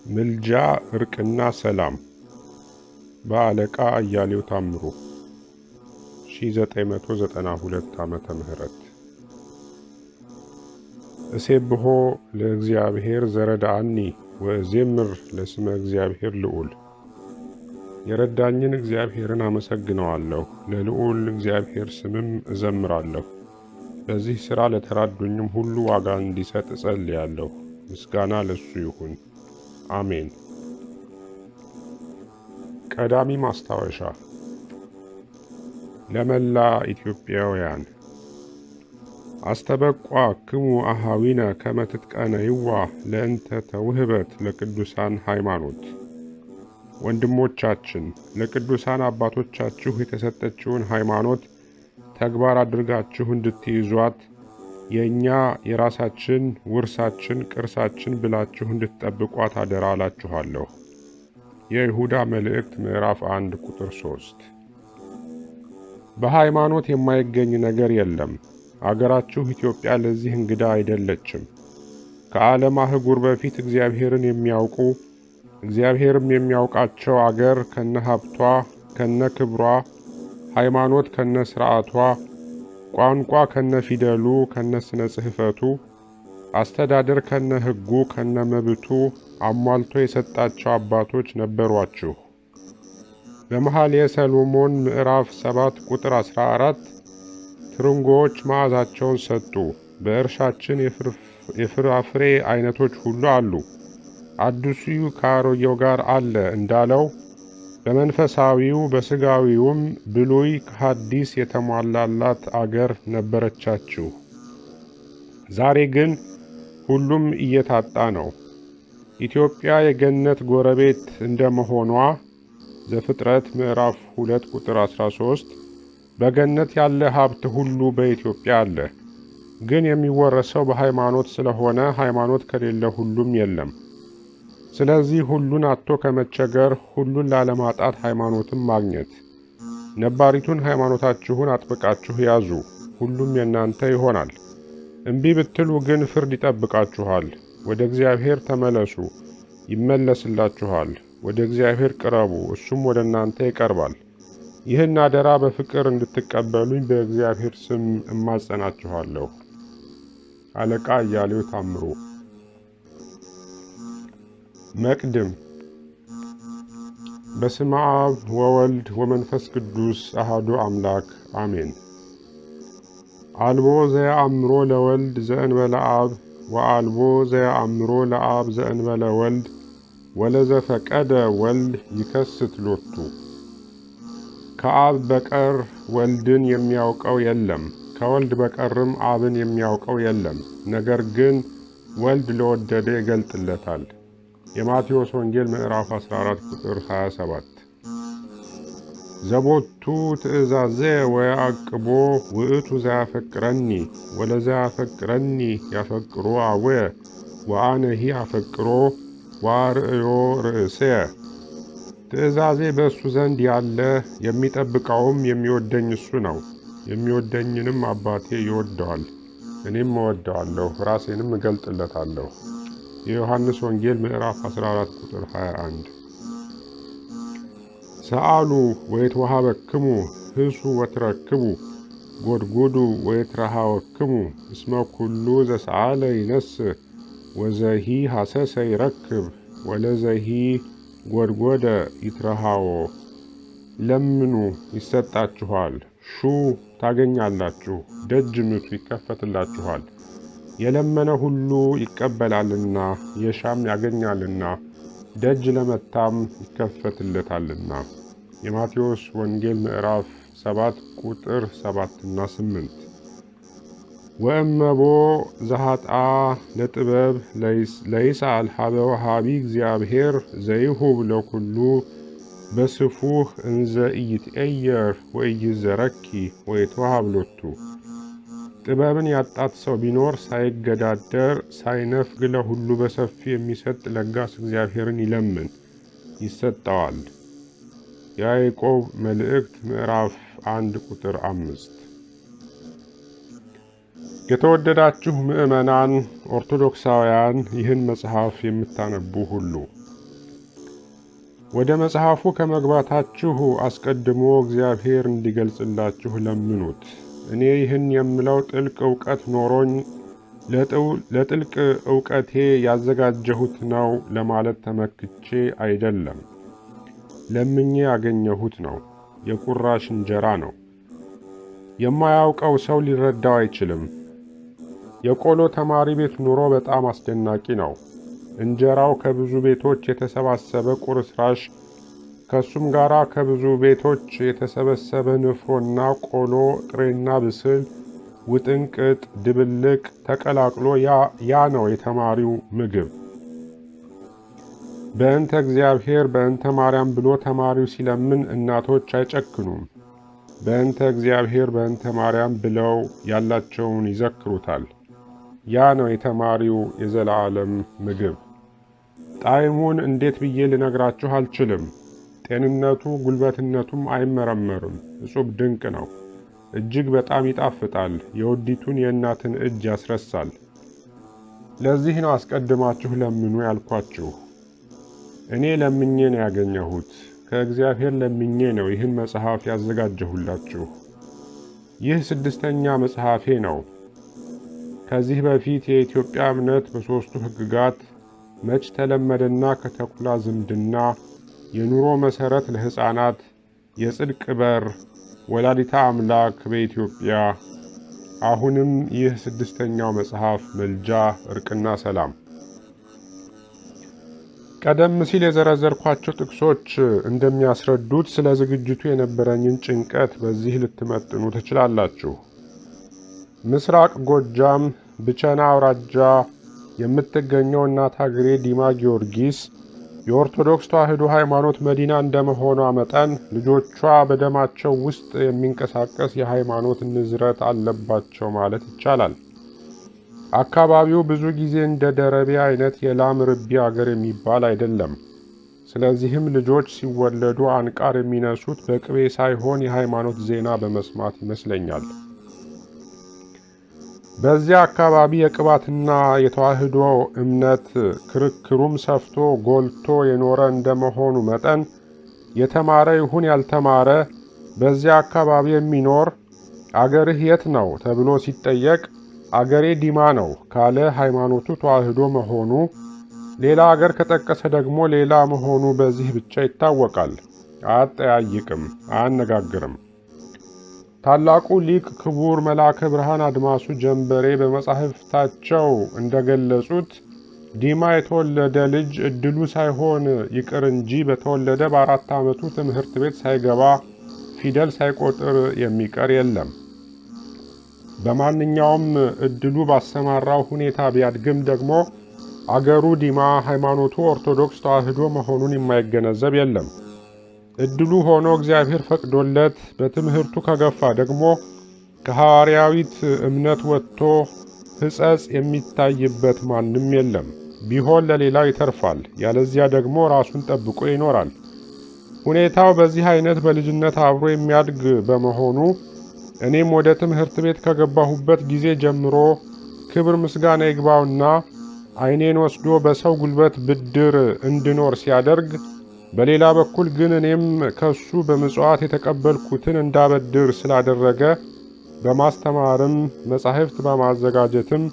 ምልጃ እርቅና ሰላም በአለቃ አያሌው ታምሩ 1992 ዓመተ ምህረት እሴብሖ ለእግዚአብሔር ዘረዳአኒ ወእዜምር ለስመ እግዚአብሔር ልዑል። የረዳኝን እግዚአብሔርን አመሰግነዋለሁ፣ ለልዑል እግዚአብሔር ስምም እዘምራለሁ። በዚህ ሥራ ለተራዱኝም ሁሉ ዋጋ እንዲሰጥ እጸልያለሁ። ምስጋና ለሱ ይሁን፣ አሜን። ቀዳሚ ማስታወሻ ለመላ ኢትዮጵያውያን አስተበቋክሙ አሃዊነ ከመ ትጥቀነይዋ ለእንተ ተውህበት ለቅዱሳን ሃይማኖት። ወንድሞቻችን ለቅዱሳን አባቶቻችሁ የተሰጠችውን ሃይማኖት ተግባር አድርጋችሁ እንድትይዟት የእኛ የራሳችን ውርሳችን ቅርሳችን ብላችሁ እንድትጠብቋት አደራ አላችኋለሁ። የይሁዳ መልእክት ምዕራፍ 1 ቁጥር 3። በሃይማኖት የማይገኝ ነገር የለም። አገራችሁ ኢትዮጵያ ለዚህ እንግዳ አይደለችም። ከዓለም አህጉር በፊት እግዚአብሔርን የሚያውቁ እግዚአብሔርም የሚያውቃቸው አገር ከነ ሀብቷ ከነ ክብሯ፣ ሃይማኖት ከነ ሥርዓቷ፣ ቋንቋ ከነ ፊደሉ ከነ ስነ ጽሕፈቱ፣ አስተዳደር ከነ ሕጉ ከነ መብቱ አሟልቶ የሰጣቸው አባቶች ነበሯችሁ። በመኃልየ ሰሎሞን ምዕራፍ 7 ቁጥር 14 ትርንጎዎች መዓዛቸውን ሰጡ፣ በእርሻችን የፍራፍሬ አይነቶች ሁሉ አሉ፣ አዲሱ ከአሮጌው ጋር አለ እንዳለው በመንፈሳዊው በሥጋዊውም ብሉይ ከሐዲስ የተሟላላት አገር ነበረቻችሁ። ዛሬ ግን ሁሉም እየታጣ ነው። ኢትዮጵያ የገነት ጎረቤት እንደመሆኗ ዘፍጥረት ምዕራፍ 2 ቁጥር 13 በገነት ያለ ሀብት ሁሉ በኢትዮጵያ አለ። ግን የሚወረሰው በሃይማኖት ስለሆነ ሃይማኖት ከሌለ ሁሉም የለም። ስለዚህ ሁሉን አጥቶ ከመቸገር ሁሉን ላለማጣት ሃይማኖትን ማግኘት። ነባሪቱን ሃይማኖታችሁን አጥብቃችሁ ያዙ፣ ሁሉም የናንተ ይሆናል። እምቢ ብትሉ ግን ፍርድ ይጠብቃችኋል። ወደ እግዚአብሔር ተመለሱ፣ ይመለስላችኋል። ወደ እግዚአብሔር ቅረቡ፣ እሱም ወደ እናንተ ይቀርባል። ይህን አደራ በፍቅር እንድትቀበሉኝ በእግዚአብሔር ስም እማጸናችኋለሁ። አለቃ አያሌው ታምሩ። መቅድም። በስመ አብ ወወልድ ወመንፈስ ቅዱስ አሐዱ አምላክ አሜን። አልቦ ዘየአምሮ ለወልድ ዘእንበለ አብ ወአልቦ ዘየአምሮ ለአብ ዘእንበለ ወልድ ወለዘፈቀደ ወልድ ይከስት ሎቱ። ከአብ በቀር ወልድን የሚያውቀው የለም፣ ከወልድ በቀርም አብን የሚያውቀው የለም። ነገር ግን ወልድ ለወደደ ይገልጥለታል። የማቴዎስ ወንጌል ምዕራፍ 14 ቁጥር 27። ዘቦቱ ትእዛዜ ወያዕቅቦ ውእቱ ዘያፈቅረኒ ወለዘያፈቅረኒ ያፈቅሮ አቡየ ወአነሂ አፈቅሮ ወአርእዮ ርእስየ። ትእዛዜ በእሱ ዘንድ ያለ የሚጠብቀውም የሚወደኝ እሱ ነው። የሚወደኝንም አባቴ ይወደዋል፣ እኔም እወደዋለሁ፣ ራሴንም እገልጥለታለሁ። የዮሐንስ ወንጌል ምዕራፍ 14 ቁጥር 21። ሰአሉ ወይትወሃበክሙ ህሱ ወትረክቡ ጎድጉዱ ወይትረሃወክሙ እስመ ኩሉ ዘሰአለ ይነስእ ወዘሂ ሐሰሰ ይረክብ ወለዘሂ ጎድጎደ ይትረሃዎ። ለምኑ ይሰጣችኋል፣ ሹ ታገኛላችሁ፣ ደጅ ምቱ ይከፈትላችኋል። የለመነ ሁሉ ይቀበላልና የሻም ያገኛልና ደጅ ለመታም ይከፈትለታልና። የማቴዎስ ወንጌል ምዕራፍ 7 ቁጥር 7 እና 8። ወእመቦ ዘኃጥአ ለጥበብ ለይስአል ሀበ ወሃቢ እግዚአብሔር ዘይሁብ ለኩሉ በስፉህ እንዘ ኢይትዔየር ወኢይዘረኪ ወይትወሃብ ሎቱ። ጥበብን ያጣት ሰው ቢኖር ሳይገዳደር ሳይነፍግ ለሁሉ በሰፊ የሚሰጥ ለጋስ እግዚአብሔርን ይለምን ይሰጠዋል። የያዕቆብ መልእክት ምዕራፍ 1 ቁጥር 5። የተወደዳችሁ ምዕመናን ኦርቶዶክሳውያን ይህን መጽሐፍ የምታነቡ ሁሉ ወደ መጽሐፉ ከመግባታችሁ አስቀድሞ እግዚአብሔር እንዲገልጽላችሁ ለምኑት። እኔ ይህን የምለው ጥልቅ ዕውቀት ኖሮኝ ለጥልቅ ዕውቀቴ ያዘጋጀሁት ነው ለማለት ተመክቼ አይደለም። ለምኜ ያገኘሁት ነው። የቁራሽ እንጀራ ነው። የማያውቀው ሰው ሊረዳው አይችልም። የቆሎ ተማሪ ቤት ኑሮ በጣም አስደናቂ ነው። እንጀራው ከብዙ ቤቶች የተሰባሰበ ቁርስራሽ፣ ከሱም ጋራ ከብዙ ቤቶች የተሰበሰበ ንፍሮና ቆሎ፣ ጥሬና ብስል፣ ውጥንቅጥ፣ ድብልቅ ተቀላቅሎ ያ ነው የተማሪው ምግብ። በእንተ እግዚአብሔር በእንተ ማርያም ብሎ ተማሪው ሲለምን እናቶች አይጨክኑም። በእንተ እግዚአብሔር በእንተ ማርያም ብለው ያላቸውን ይዘክሩታል። ያ ነው የተማሪው የዘላለም ምግብ። ጣዕሙን እንዴት ብዬ ልነግራችሁ አልችልም። ጤንነቱ ጉልበትነቱም አይመረመርም። እጹብ ድንቅ ነው። እጅግ በጣም ይጣፍጣል። የወዲቱን የእናትን እጅ ያስረሳል። ለዚህ ነው አስቀድማችሁ ለምኑ ያልኳችሁ። እኔ ለምኜ ነው ያገኘሁት። ከእግዚአብሔር ለምኜ ነው ይህን መጽሐፍ ያዘጋጀሁላችሁ። ይህ 6ኛ መጽሐፌ ነው። ከዚህ በፊት የኢትዮጵያ እምነት በሦስቱ ሕግጋት መች ተለመደና ከተኩላ ዝምድና፣ የኑሮ መሠረት ለሕፃናት፣ የጽድቅ በር፣ ወላዲታ አምላክ በኢትዮጵያ፣ አሁንም ይህ 6ኛው መጽሐፍ መልጃ፣ ዕርቅና ሰላም። ቀደም ሲል የዘረዘርኳቸው ጥቅሶች እንደሚያስረዱት ስለ ዝግጅቱ የነበረኝን ጭንቀት በዚህ ልትመጥኑ ትችላላችሁ። ምስራቅ ጎጃም ብቸና አውራጃ የምትገኘው እናት ሀገሬ ዲማ ጊዮርጊስ የኦርቶዶክስ ተዋሕዶ ሃይማኖት መዲና እንደመሆኗ መጠን ልጆቿ በደማቸው ውስጥ የሚንቀሳቀስ የሃይማኖት ንዝረት አለባቸው ማለት ይቻላል። አካባቢው ብዙ ጊዜ እንደ ደረቤ አይነት የላም ርቢ አገር የሚባል አይደለም። ስለዚህም ልጆች ሲወለዱ አንቃር የሚነሱት በቅቤ ሳይሆን የሃይማኖት ዜና በመስማት ይመስለኛል። በዚያ አካባቢ የቅባትና የተዋሕዶ እምነት ክርክሩም ሰፍቶ ጎልቶ የኖረ እንደመሆኑ መጠን የተማረ ይሁን ያልተማረ በዚያ አካባቢ የሚኖር አገርህ የት ነው ተብሎ ሲጠየቅ አገሬ ዲማ ነው ካለ ሃይማኖቱ ተዋሕዶ መሆኑ፣ ሌላ አገር ከጠቀሰ ደግሞ ሌላ መሆኑ በዚህ ብቻ ይታወቃል። አያጠያይቅም፣ አያነጋግርም። ታላቁ ሊቅ ክቡር መልአከ ብርሃን አድማሱ ጀንበሬ በመጻሕፍታቸው እንደገለጹት ዲማ የተወለደ ልጅ እድሉ ሳይሆን ይቅር እንጂ በተወለደ በ4 ዓመቱ ትምህርት ቤት ሳይገባ ፊደል ሳይቆጥር የሚቀር የለም። በማንኛውም እድሉ ባሰማራው ሁኔታ ቢያድግም ደግሞ አገሩ ዲማ ሃይማኖቱ ኦርቶዶክስ ተዋሕዶ መሆኑን የማይገነዘብ የለም። እድሉ ሆኖ እግዚአብሔር ፈቅዶለት በትምህርቱ ከገፋ ደግሞ ከሐዋርያዊት እምነት ወጥቶ ሕጸጽ የሚታይበት ማንም የለም። ቢሆን ለሌላው ይተርፋል፣ ያለዚያ ደግሞ ራሱን ጠብቆ ይኖራል። ሁኔታው በዚህ አይነት በልጅነት አብሮ የሚያድግ በመሆኑ እኔም ወደ ትምህርት ቤት ከገባሁበት ጊዜ ጀምሮ ክብር ምስጋና ይግባውና ዓይኔን ወስዶ በሰው ጉልበት ብድር እንድኖር ሲያደርግ፣ በሌላ በኩል ግን እኔም ከሱ በምጽዋት የተቀበልኩትን እንዳበድር ስላደረገ በማስተማርም መጻሕፍት በማዘጋጀትም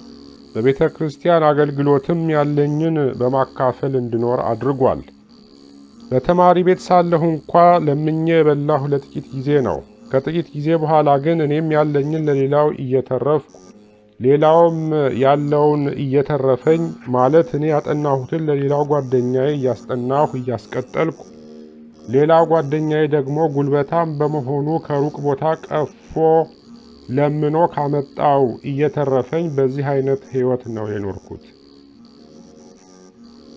በቤተ ክርስቲያን አገልግሎትም ያለኝን በማካፈል እንድኖር አድርጓል። በተማሪ ቤት ሳለሁ እንኳ ለምኜ የበላሁ ለጥቂት ጊዜ ነው። ከጥቂት ጊዜ በኋላ ግን እኔም ያለኝን ለሌላው እየተረፍኩ ሌላውም ያለውን እየተረፈኝ ማለት እኔ ያጠናሁትን ለሌላው ጓደኛዬ እያስጠናሁ እያስቀጠልኩ ሌላው ጓደኛዬ ደግሞ ጉልበታም በመሆኑ ከሩቅ ቦታ ቀፎ ለምኖ ካመጣው እየተረፈኝ በዚህ አይነት ሕይወት ነው የኖርኩት።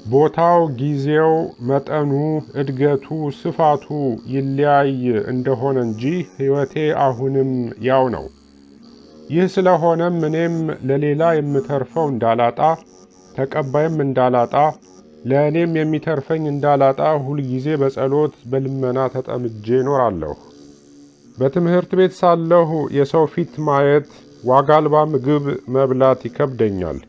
ቦታው፣ ጊዜው፣ መጠኑ፣ እድገቱ፣ ስፋቱ ይለያይ እንደሆነ እንጂ ሕይወቴ አሁንም ያው ነው። ይህ ስለሆነም እኔም ለሌላ የምተርፈው እንዳላጣ፣ ተቀባይም እንዳላጣ፣ ለእኔም የሚተርፈኝ እንዳላጣ ሁልጊዜ በጸሎት በልመና ተጠምጄ እኖራለሁ። በትምህርት ቤት ሳለሁ የሰው ፊት ማየት፣ ዋጋ አልባ ምግብ መብላት ይከብደኛል።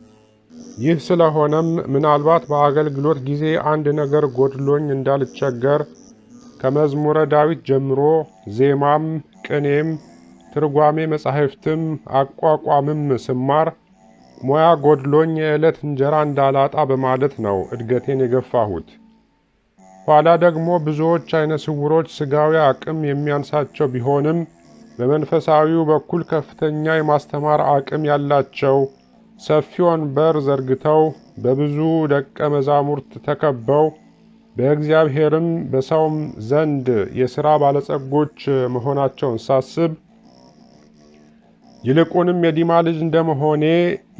ይህ ስለሆነም ምናልባት በአገልግሎት ጊዜ አንድ ነገር ጎድሎኝ እንዳልቸገር ከመዝሙረ ዳዊት ጀምሮ ዜማም፣ ቅኔም፣ ትርጓሜ መጻሕፍትም አቋቋምም ስማር ሙያ ጎድሎኝ የዕለት እንጀራ እንዳላጣ በማለት ነው እድገቴን የገፋሁት። ኋላ ደግሞ ብዙዎች አይነ ስውሮች ሥጋዊ አቅም የሚያንሳቸው ቢሆንም በመንፈሳዊው በኩል ከፍተኛ የማስተማር አቅም ያላቸው ሰፊ ወንበር ዘርግተው በብዙ ደቀ መዛሙርት ተከበው በእግዚአብሔርም በሰውም ዘንድ የሥራ ባለጸጎች መሆናቸውን ሳስብ ይልቁንም የዲማ ልጅ እንደመሆኔ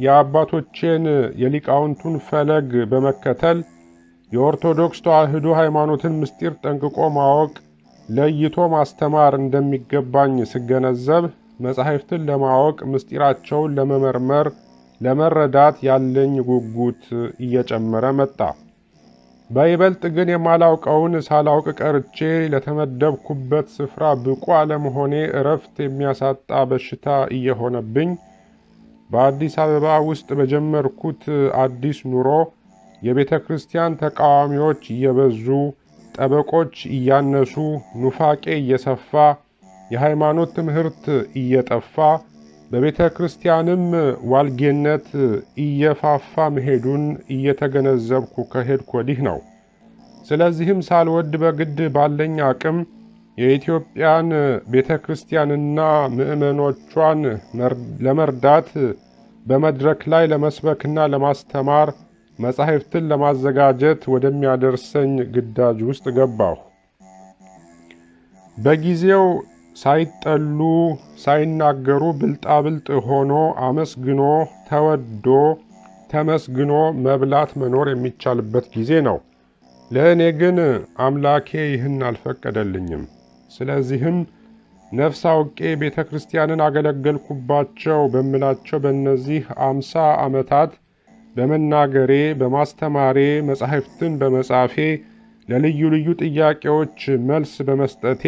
የአባቶቼን የሊቃውንቱን ፈለግ በመከተል የኦርቶዶክስ ተዋሕዶ ሃይማኖትን ምስጢር ጠንቅቆ ማወቅ ለይቶ ማስተማር እንደሚገባኝ ስገነዘብ መጻሕፍትን ለማወቅ ምስጢራቸውን ለመመርመር ለመረዳት ያለኝ ጉጉት እየጨመረ መጣ። በይበልጥ ግን የማላውቀውን ሳላውቅ ቀርቼ ለተመደብኩበት ስፍራ ብቁ አለመሆኔ እረፍት የሚያሳጣ በሽታ እየሆነብኝ በአዲስ አበባ ውስጥ በጀመርኩት አዲስ ኑሮ የቤተ ክርስቲያን ተቃዋሚዎች እየበዙ፣ ጠበቆች እያነሱ፣ ኑፋቄ እየሰፋ፣ የሃይማኖት ትምህርት እየጠፋ፣ በቤተ ክርስቲያንም ዋልጌነት እየፋፋ መሄዱን እየተገነዘብኩ ከሄድኩ ወዲህ ነው። ስለዚህም ሳልወድ በግድ ባለኝ አቅም የኢትዮጵያን ቤተ ክርስቲያንና ምዕመኖቿን ለመርዳት በመድረክ ላይ ለመስበክና ለማስተማር መጻሕፍትን ለማዘጋጀት ወደሚያደርሰኝ ግዳጅ ውስጥ ገባሁ። በጊዜው ሳይጠሉ ሳይናገሩ ብልጣብልጥ ሆኖ አመስግኖ ተወዶ ተመስግኖ መብላት መኖር የሚቻልበት ጊዜ ነው። ለእኔ ግን አምላኬ ይህን አልፈቀደልኝም። ስለዚህም ነፍስ አውቄ ቤተ ክርስቲያንን አገለገልኩባቸው በምላቸው በእነዚህ 50 ዓመታት በመናገሬ በማስተማሬ መጻሕፍትን በመጻፌ ለልዩ ልዩ ጥያቄዎች መልስ በመስጠቴ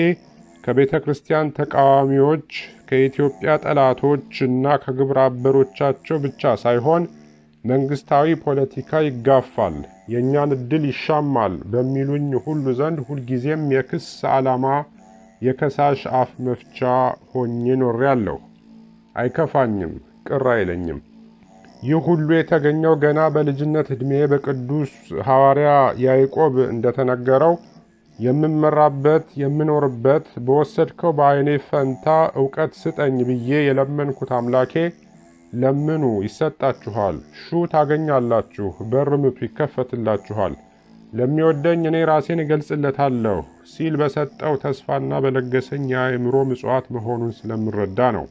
ከቤተ ክርስቲያን ተቃዋሚዎች ከኢትዮጵያ ጠላቶች እና ከግብረ አበሮቻቸው ብቻ ሳይሆን መንግስታዊ ፖለቲካ ይጋፋል፣ የእኛን ዕድል ይሻማል በሚሉኝ ሁሉ ዘንድ ሁልጊዜም የክስ ዓላማ የከሳሽ አፍ መፍቻ ሆኜ ኖሬአለሁ። አይከፋኝም፣ ቅር አይለኝም። ይህ ሁሉ የተገኘው ገና በልጅነት ዕድሜ በቅዱስ ሐዋርያ ያዕቆብ እንደተነገረው የምመራበት የምኖርበት በወሰድከው በዓይኔ ፈንታ ዕውቀት ስጠኝ ብዬ የለመንኩት አምላኬ ለምኑ ይሰጣችኋል፣ ሹ ታገኛላችሁ፣ በር ምቱ ይከፈትላችኋል፣ ለሚወደኝ እኔ ራሴን እገልጽለታለሁ ሲል በሰጠው ተስፋና በለገሰኝ የአእምሮ ምጽዋት መሆኑን ስለምረዳ ነው።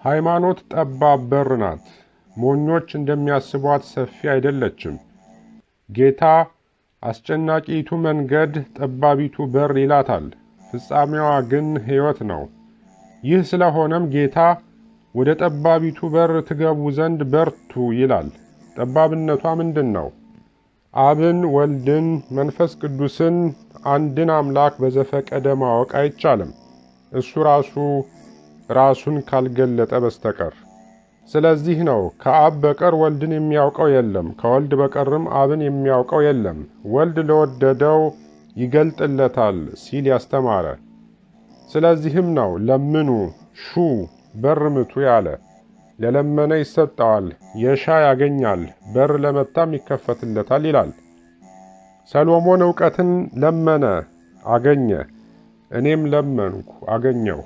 ሃይማኖት ጠባብ በር ናት። ሞኞች እንደሚያስቧት ሰፊ አይደለችም። ጌታ አስጨናቂቱ መንገድ ጠባቢቱ በር ይላታል፣ ፍጻሜዋ ግን ሕይወት ነው። ይህ ስለሆነም ጌታ ወደ ጠባቢቱ በር ትገቡ ዘንድ በርቱ ይላል። ጠባብነቷ ምንድን ነው? አብን፣ ወልድን፣ መንፈስ ቅዱስን አንድን አምላክ በዘፈቀደ ማወቅ አይቻልም፣ እሱ ራሱን ካልገለጠ በስተቀር። ስለዚህ ነው ከአብ በቀር ወልድን የሚያውቀው የለም፣ ከወልድ በቀርም አብን የሚያውቀው የለም፣ ወልድ ለወደደው ይገልጥለታል ሲል ያስተማረ። ስለዚህም ነው ለምኑ፣ ሹ፣ በር ምቱ ያለ። ለለመነ ይሰጠዋል፣ የሻ ያገኛል፣ በር ለመታም ይከፈትለታል ይላል። ሰሎሞን ዕውቀትን ለመነ፣ አገኘ። እኔም ለመንኩ፣ አገኘሁ።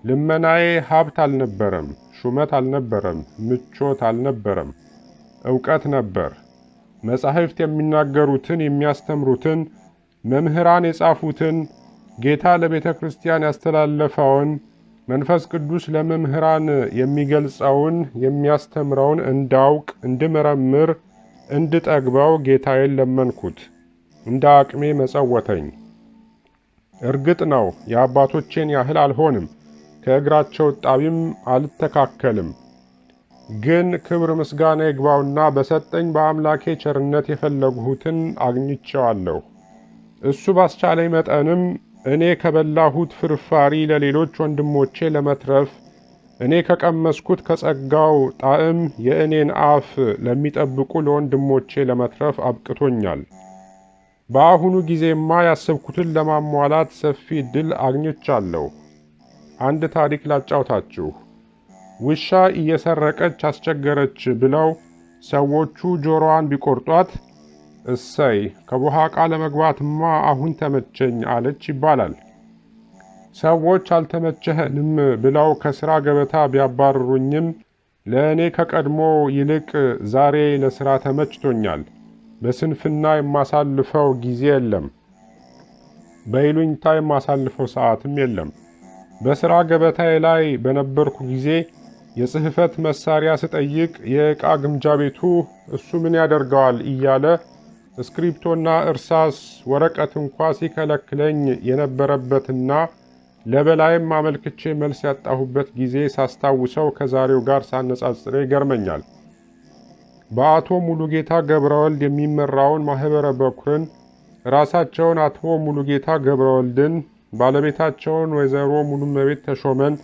ልመናዬ ሀብት አልነበረም፣ ሹመት አልነበረም፣ ምቾት አልነበረም፣ ዕውቀት ነበር። መጻሕፍት የሚናገሩትን የሚያስተምሩትን፣ መምህራን የጻፉትን፣ ጌታ ለቤተ ክርስቲያን ያስተላለፈውን፣ መንፈስ ቅዱስ ለመምህራን የሚገልጸውን የሚያስተምረውን እንዳውቅ፣ እንድመረምር፣ እንድጠግበው ጌታዬን ለመንኩት። እንደ አቅሜ መጸወተኝ። እርግጥ ነው የአባቶቼን ያህል አልሆንም፣ ከእግራቸው ጣቢም አልተካከልም። ግን ክብር ምስጋና ይግባውና በሰጠኝ በአምላኬ ቸርነት የፈለግሁትን አግኝቼዋለሁ። እሱ ባስቻለኝ መጠንም እኔ ከበላሁት ፍርፋሪ ለሌሎች ወንድሞቼ ለመትረፍ እኔ ከቀመስኩት ከጸጋው ጣዕም የእኔን አፍ ለሚጠብቁ ለወንድሞቼ ለመትረፍ አብቅቶኛል። በአሁኑ ጊዜማ ያሰብኩትን ለማሟላት ሰፊ ዕድል አግኝቻለሁ። አንድ ታሪክ ላጫውታችሁ። ውሻ እየሰረቀች አስቸገረች ብለው ሰዎቹ ጆሮዋን ቢቆርጧት እሰይ ከቦሃቃ ለመግባትማ አሁን ተመቸኝ አለች ይባላል። ሰዎች አልተመቸህንም ብለው ከስራ ገበታ ቢያባርሩኝም ለእኔ ከቀድሞ ይልቅ ዛሬ ለስራ ተመችቶኛል። በስንፍና የማሳልፈው ጊዜ የለም። በይሉኝታ የማሳልፈው ሰዓትም የለም። በስራ ገበታዬ ላይ በነበርኩ ጊዜ የጽህፈት መሳሪያ ስጠይቅ የዕቃ ግምጃ ቤቱ እሱ ምን ያደርገዋል እያለ እስክሪፕቶና እርሳስ ወረቀት እንኳ ሲከለክለኝ የነበረበትና ለበላይም አመልክቼ መልስ ያጣሁበት ጊዜ ሳስታውሰው ከዛሬው ጋር ሳነጻጽሬ ይገርመኛል። በአቶ ሙሉጌታ ገብረወልድ የሚመራውን ማህበረ በኩርን ራሳቸውን አቶ ሙሉጌታ ገብረወልድን፣ ባለቤታቸውን ወይዘሮ ሙሉመቤት ተሾመን፣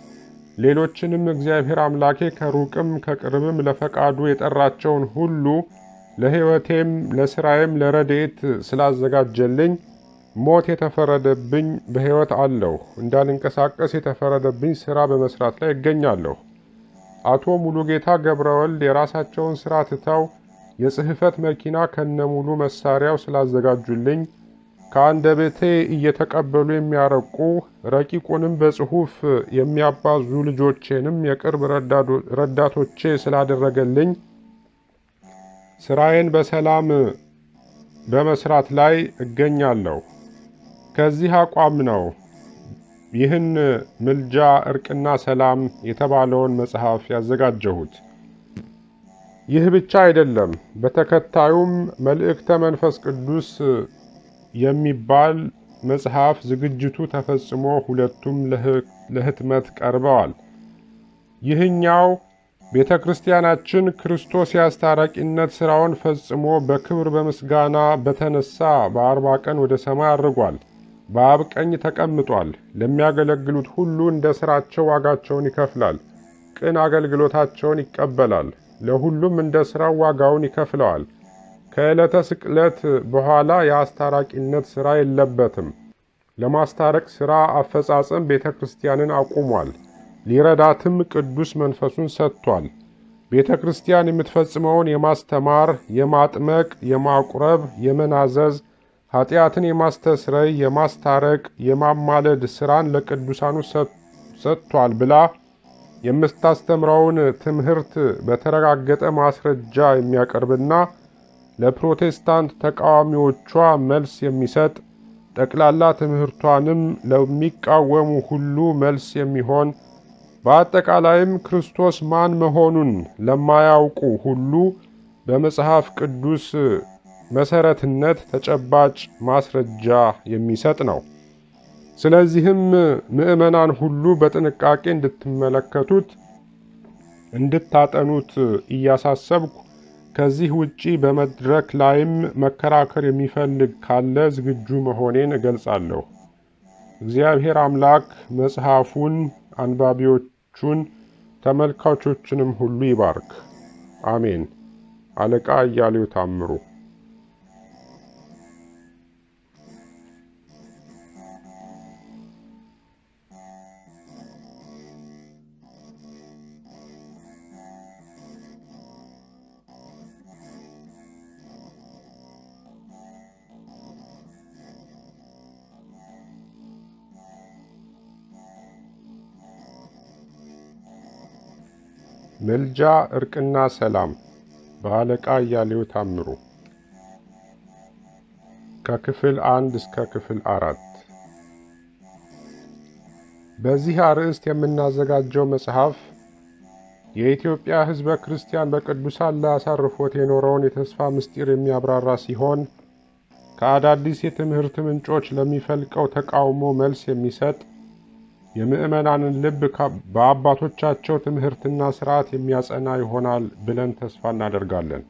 ሌሎችንም እግዚአብሔር አምላኬ ከሩቅም ከቅርብም ለፈቃዱ የጠራቸውን ሁሉ ለሕይወቴም ለስራዬም ለረድኤት ስላዘጋጀልኝ ሞት የተፈረደብኝ በሕይወት አለሁ። እንዳልንቀሳቀስ የተፈረደብኝ ሥራ በመስራት ላይ እገኛለሁ። አቶ ሙሉጌታ ገብረወልድ የራሳቸውን ሥራ ትተው የጽሕፈት መኪና ከነሙሉ መሳሪያው ስላዘጋጁልኝ ከአንደበቴ እየተቀበሉ የሚያረቁ ረቂቁንም በጽሑፍ የሚያባዙ ልጆቼንም የቅርብ ረዳቶቼ ስላደረገልኝ ሥራዬን በሰላም በመስራት ላይ እገኛለሁ። ከዚህ አቋም ነው ይህን ምልጃ እርቅና ሰላም የተባለውን መጽሐፍ ያዘጋጀሁት። ይህ ብቻ አይደለም። በተከታዩም መልእክተ መንፈስ ቅዱስ የሚባል መጽሐፍ ዝግጅቱ ተፈጽሞ ሁለቱም ለህትመት ቀርበዋል። ይህኛው ቤተ ክርስቲያናችን ክርስቶስ የአስታራቂነት ሥራውን ፈጽሞ በክብር በምስጋና በተነሳ በ40 ቀን ወደ ሰማይ አርጓል። በአብ ቀኝ ተቀምጧል። ለሚያገለግሉት ሁሉ እንደ ሥራቸው ዋጋቸውን ይከፍላል። ቅን አገልግሎታቸውን ይቀበላል። ለሁሉም እንደ ሥራው ዋጋውን ይከፍለዋል። ከዕለተ ስቅለት በኋላ የአስታራቂነት ሥራ የለበትም። ለማስታረቅ ሥራ አፈጻጸም ቤተ ክርስቲያንን አቁሟል። ሊረዳትም ቅዱስ መንፈሱን ሰጥቷል። ቤተ ክርስቲያን የምትፈጽመውን የማስተማር፣ የማጥመቅ፣ የማቁረብ፣ የመናዘዝ፣ ኃጢአትን የማስተስረይ፣ የማስታረቅ፣ የማማለድ ሥራን ለቅዱሳኑ ሰጥቷል ብላ የምታስተምረውን ትምህርት በተረጋገጠ ማስረጃ የሚያቀርብና ለፕሮቴስታንት ተቃዋሚዎቿ መልስ የሚሰጥ ጠቅላላ ትምህርቷንም ለሚቃወሙ ሁሉ መልስ የሚሆን በአጠቃላይም ክርስቶስ ማን መሆኑን ለማያውቁ ሁሉ በመጽሐፍ ቅዱስ መሰረትነት ተጨባጭ ማስረጃ የሚሰጥ ነው። ስለዚህም ምዕመናን ሁሉ በጥንቃቄ እንድትመለከቱት እንድታጠኑት እያሳሰብኩ ከዚህ ውጪ በመድረክ ላይም መከራከር የሚፈልግ ካለ ዝግጁ መሆኔን እገልጻለሁ። እግዚአብሔር አምላክ መጽሐፉን፣ አንባቢዎቹን፣ ተመልካቾችንም ሁሉ ይባርክ። አሜን። አለቃ አያሌው ታምሩ። ምልጃ እርቅና ሰላም በአለቃ አያሌው ታምሩ ከክፍል 1 እስከ ክፍል 4። በዚህ አርዕስት የምናዘጋጀው መጽሐፍ የኢትዮጵያ ሕዝበ ክርስቲያን በቅዱሳን ላይ አሳርፎት የኖረውን የተስፋ ምስጢር የሚያብራራ ሲሆን ከአዳዲስ የትምህርት ምንጮች ለሚፈልቀው ተቃውሞ መልስ የሚሰጥ የምዕመናንን ልብ በአባቶቻቸው ትምህርትና ሥርዓት የሚያጸና ይሆናል ብለን ተስፋ እናደርጋለን።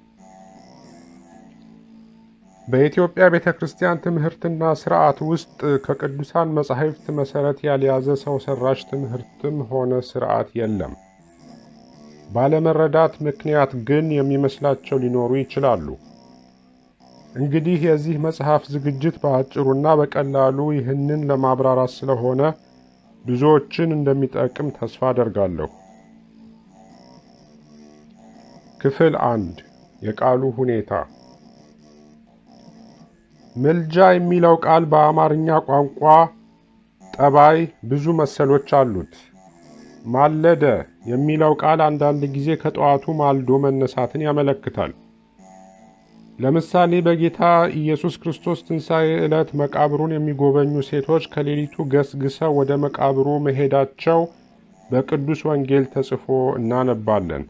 በኢትዮጵያ ቤተ ክርስቲያን ትምህርትና ሥርዓት ውስጥ ከቅዱሳን መጻሕፍት መሠረት ያልያዘ ሰው ሰራሽ ትምህርትም ሆነ ሥርዓት የለም። ባለመረዳት ምክንያት ግን የሚመስላቸው ሊኖሩ ይችላሉ። እንግዲህ የዚህ መጽሐፍ ዝግጅት በአጭሩና በቀላሉ ይህንን ለማብራራት ስለሆነ ብዙዎችን እንደሚጠቅም ተስፋ አደርጋለሁ። ክፍል 1 የቃሉ ሁኔታ። ምልጃ የሚለው ቃል በአማርኛ ቋንቋ ጠባይ ብዙ መሰሎች አሉት። ማለደ የሚለው ቃል አንዳንድ ጊዜ ከጠዋቱ ማልዶ መነሳትን ያመለክታል። ለምሳሌ በጌታ ኢየሱስ ክርስቶስ ትንሣኤ ዕለት መቃብሩን የሚጎበኙ ሴቶች ከሌሊቱ ገስግሰው ወደ መቃብሩ መሄዳቸው በቅዱስ ወንጌል ተጽፎ እናነባለን።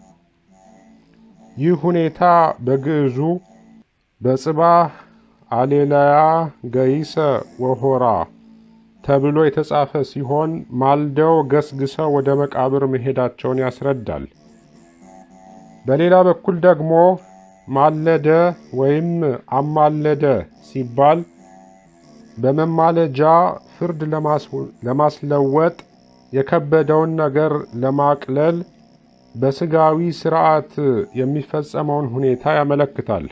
ይህ ሁኔታ በግዕዙ በጽባህ አሌላያ ገይሰ ወሆራ ተብሎ የተጻፈ ሲሆን ማልደው ገስግሰው ወደ መቃብር መሄዳቸውን ያስረዳል። በሌላ በኩል ደግሞ ማለደ ወይም አማለደ ሲባል በመማለጃ ፍርድ ለማስለወጥ የከበደውን ነገር ለማቅለል በስጋዊ ሥርዓት የሚፈጸመውን ሁኔታ ያመለክታል።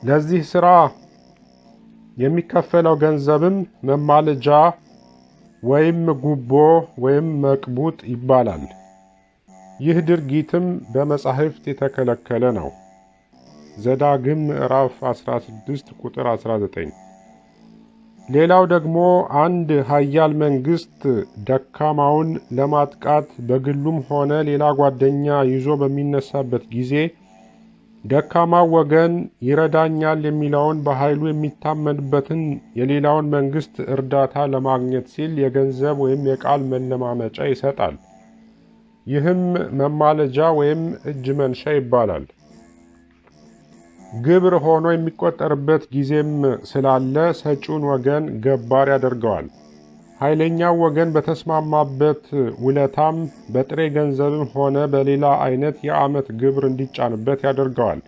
ለዚህ ሥራ የሚከፈለው ገንዘብም መማለጃ ወይም ጉቦ ወይም መቅቡጥ ይባላል። ይህ ድርጊትም በመጻሕፍት የተከለከለ ነው። ዘዳግም ምዕራፍ 16 ቁጥር 19። ሌላው ደግሞ አንድ ኃያል መንግስት ደካማውን ለማጥቃት በግሉም ሆነ ሌላ ጓደኛ ይዞ በሚነሳበት ጊዜ ደካማው ወገን ይረዳኛል የሚለውን በኃይሉ የሚታመንበትን የሌላውን መንግስት እርዳታ ለማግኘት ሲል የገንዘብ ወይም የቃል መለማመጫ ይሰጣል። ይህም መማለጃ ወይም እጅ መንሻ ይባላል። ግብር ሆኖ የሚቆጠርበት ጊዜም ስላለ ሰጪውን ወገን ገባር ያደርገዋል። ኃይለኛው ወገን በተስማማበት ውለታም በጥሬ ገንዘብም ሆነ በሌላ አይነት የዓመት ግብር እንዲጫንበት ያደርገዋል።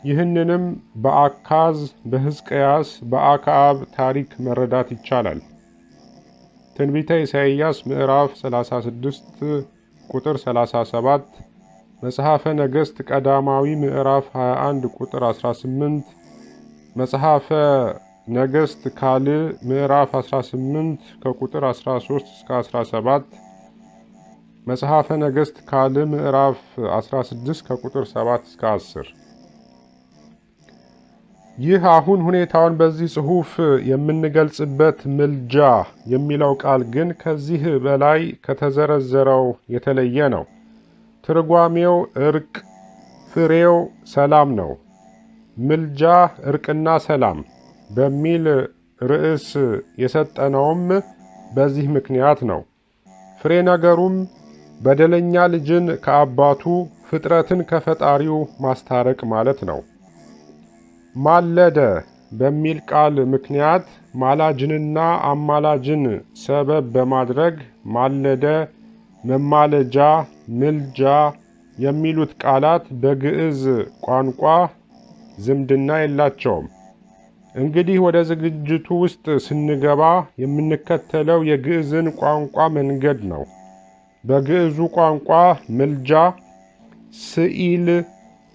ይህንንም በአካዝ፣ በሕዝቅያስ፣ በአክዓብ ታሪክ መረዳት ይቻላል። ትንቢተ ኢሳይያስ ምዕራፍ 36 ቁጥር 37፣ መጽሐፈ ነገሥት ቀዳማዊ ምዕራፍ 21 ቁጥር 18፣ መጽሐፈ ነገሥት ካልዕ ምዕራፍ 18 ከቁጥር 13 እስከ 17፣ መጽሐፈ ነገሥት ካልዕ ምዕራፍ 16 ከቁጥር 7 እስከ 10። ይህ አሁን ሁኔታውን በዚህ ጽሑፍ የምንገልጽበት ምልጃ የሚለው ቃል ግን ከዚህ በላይ ከተዘረዘረው የተለየ ነው። ትርጓሜው እርቅ፣ ፍሬው ሰላም ነው። ምልጃ እርቅና ሰላም በሚል ርዕስ የሰጠነውም በዚህ ምክንያት ነው። ፍሬ ነገሩም በደለኛ ልጅን ከአባቱ ፍጥረትን ከፈጣሪው ማስታረቅ ማለት ነው። ማለደ በሚል ቃል ምክንያት ማላጅንና አማላጅን ሰበብ በማድረግ ማለደ፣ መማለጃ፣ ምልጃ የሚሉት ቃላት በግዕዝ ቋንቋ ዝምድና የላቸውም። እንግዲህ ወደ ዝግጅቱ ውስጥ ስንገባ የምንከተለው የግዕዝን ቋንቋ መንገድ ነው። በግዕዙ ቋንቋ ምልጃ ስኢል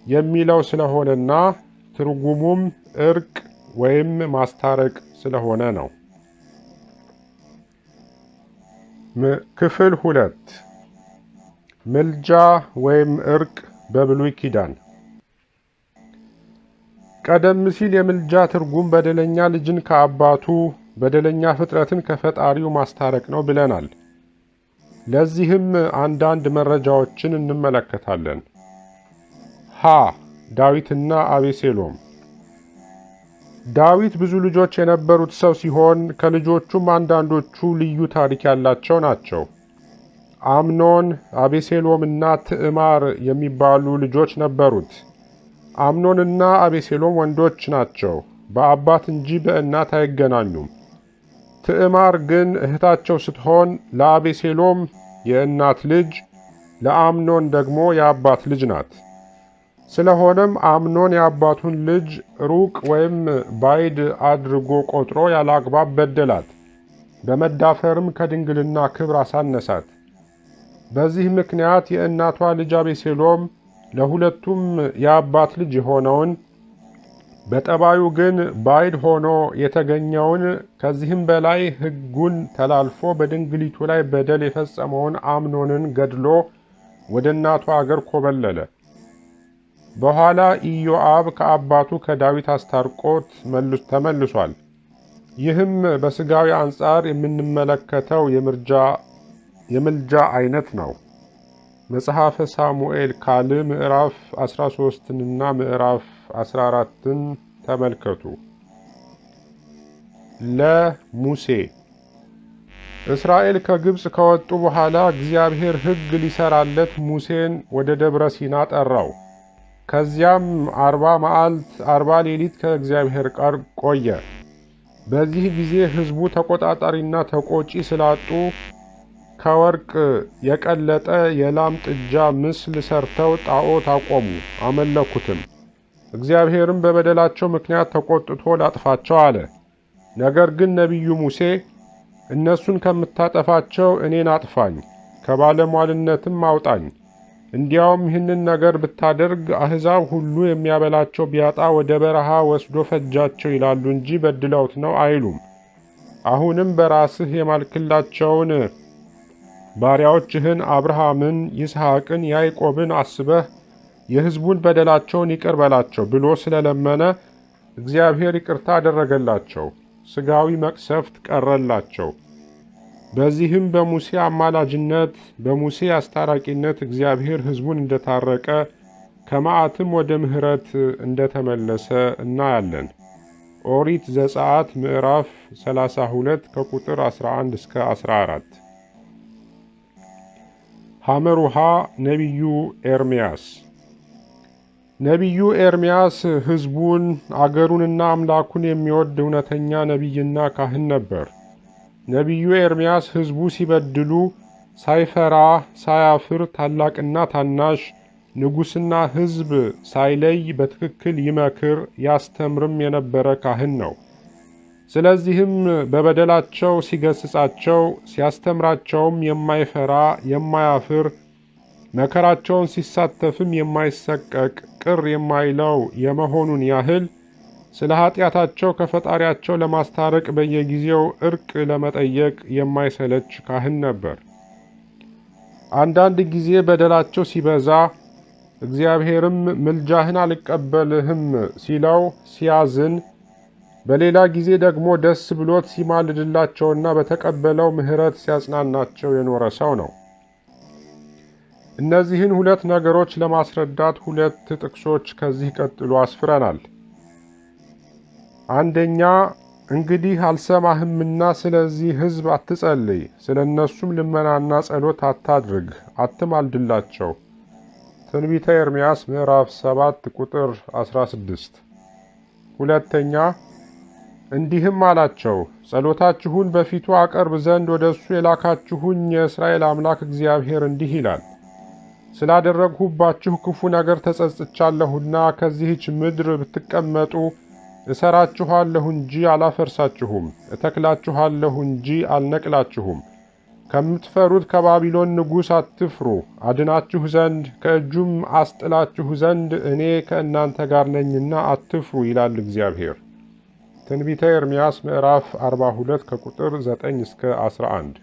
የሚለው ስለሆነና ትርጉሙም እርቅ ወይም ማስታረቅ ስለሆነ ነው። ክፍል 2 ምልጃ ወይም እርቅ በብሉይ ኪዳን። ቀደም ሲል የምልጃ ትርጉም በደለኛ ልጅን ከአባቱ በደለኛ ፍጥረትን ከፈጣሪው ማስታረቅ ነው ብለናል። ለዚህም አንዳንድ መረጃዎችን እንመለከታለን። ሀ ዳዊትና አቤሴሎም። ዳዊት ብዙ ልጆች የነበሩት ሰው ሲሆን ከልጆቹም አንዳንዶቹ ልዩ ታሪክ ያላቸው ናቸው። አምኖን፣ አቤሴሎምና ትዕማር የሚባሉ ልጆች ነበሩት። አምኖንና አቤሴሎም ወንዶች ናቸው፣ በአባት እንጂ በእናት አይገናኙም። ትዕማር ግን እህታቸው ስትሆን ለአቤሴሎም የእናት ልጅ፣ ለአምኖን ደግሞ የአባት ልጅ ናት። ስለሆነም አምኖን የአባቱን ልጅ ሩቅ ወይም ባዕድ አድርጎ ቆጥሮ ያለአግባብ በደላት። በመዳፈርም ከድንግልና ክብር አሳነሳት። በዚህ ምክንያት የእናቷ ልጅ አቤሴሎም ለሁለቱም የአባት ልጅ የሆነውን በጠባዩ ግን ባዕድ ሆኖ የተገኘውን ከዚህም በላይ ሕጉን ተላልፎ በድንግሊቱ ላይ በደል የፈጸመውን አምኖንን ገድሎ ወደ እናቱ አገር ኮበለለ። በኋላ ኢዮአብ ከአባቱ ከዳዊት አስታርቆት ተመልሷል። ይህም በሥጋዊ አንጻር የምንመለከተው የምልጃ አይነት ነው። መጽሐፈ ሳሙኤል ካልዕ ምዕራፍ 13ና ምዕራፍ 14ን ተመልከቱ። ለሙሴ እስራኤል ከግብፅ ከወጡ በኋላ እግዚአብሔር ሕግ ሊሰራለት ሙሴን ወደ ደብረ ሲና ጠራው። ከዚያም 40 መዓልት 40 ሌሊት ከእግዚአብሔር ጋር ቆየ። በዚህ ጊዜ ሕዝቡ ተቆጣጣሪና ተቆጪ ስላጡ ከወርቅ የቀለጠ የላም ጥጃ ምስል ሰርተው ጣዖት አቆሙ፣ አመለኩትም። እግዚአብሔርም በበደላቸው ምክንያት ተቆጥቶ ላጥፋቸው አለ። ነገር ግን ነቢዩ ሙሴ እነሱን ከምታጠፋቸው እኔን አጥፋኝ፣ ከባለሟልነትም አውጣኝ፣ እንዲያውም ይህንን ነገር ብታደርግ አሕዛብ ሁሉ የሚያበላቸው ቢያጣ ወደ በረሃ ወስዶ ፈጃቸው ይላሉ እንጂ በድለውት ነው አይሉም። አሁንም በራስህ የማልክላቸውን ባሪያዎችህን አብርሃምን፣ ይስሐቅን፣ ያዕቆብን አስበህ የሕዝቡን በደላቸውን ይቅር በላቸው ብሎ ስለለመነ እግዚአብሔር ይቅርታ አደረገላቸው፣ ሥጋዊ መቅሰፍት ቀረላቸው። በዚህም በሙሴ አማላጅነት በሙሴ አስታራቂነት እግዚአብሔር ሕዝቡን እንደታረቀ ከመዓትም ወደ ምሕረት እንደተመለሰ እናያለን። ኦሪት ዘጸአት ምዕራፍ 32 ከቁጥር 11 እስከ 14። ሐመሩሃ ነቢዩ ኤርምያስ። ነቢዩ ኤርምያስ ሕዝቡን አገሩንና አምላኩን የሚወድ እውነተኛ ነቢይና ካህን ነበር። ነቢዩ ኤርምያስ ሕዝቡ ሲበድሉ ሳይፈራ ሳያፍር ታላቅና ታናሽ ንጉሥና ሕዝብ ሳይለይ በትክክል ይመክር ያስተምርም የነበረ ካህን ነው። ስለዚህም በበደላቸው ሲገስጻቸው ሲያስተምራቸውም የማይፈራ የማያፍር መከራቸውን ሲሳተፍም የማይሰቀቅ ቅር የማይለው የመሆኑን ያህል ስለ ኃጢአታቸው ከፈጣሪያቸው ለማስታረቅ በየጊዜው እርቅ ለመጠየቅ የማይሰለች ካህን ነበር። አንዳንድ ጊዜ በደላቸው ሲበዛ እግዚአብሔርም ምልጃህን አልቀበልህም ሲለው ሲያዝን፣ በሌላ ጊዜ ደግሞ ደስ ብሎት ሲማልድላቸውና በተቀበለው ምሕረት ሲያጽናናቸው የኖረ ሰው ነው። እነዚህን ሁለት ነገሮች ለማስረዳት ሁለት ጥቅሶች ከዚህ ቀጥሎ አስፍረናል። አንደኛ፣ እንግዲህ አልሰማህምና ስለዚህ ሕዝብ አትጸልይ፣ ስለ እነሱም ልመናና ጸሎት አታድርግ፣ አትማልድላቸው። ትንቢተ ኤርምያስ ምዕራፍ 7 ቁጥር 16። ሁለተኛ፣ እንዲህም አላቸው፣ ጸሎታችሁን በፊቱ አቀርብ ዘንድ ወደ እሱ የላካችሁኝ የእስራኤል አምላክ እግዚአብሔር እንዲህ ይላል፣ ስላደረግሁባችሁ ክፉ ነገር ተጸጽቻለሁና ከዚህች ምድር ብትቀመጡ እሰራችኋለሁ እንጂ አላፈርሳችሁም፣ እተክላችኋለሁ እንጂ አልነቅላችሁም። ከምትፈሩት ከባቢሎን ንጉሥ አትፍሩ፣ አድናችሁ ዘንድ ከእጁም አስጥላችሁ ዘንድ እኔ ከእናንተ ጋር ነኝና አትፍሩ ይላል እግዚአብሔር። ትንቢተ ኤርምያስ ምዕራፍ 42 ከቁጥር 9 እስከ 11።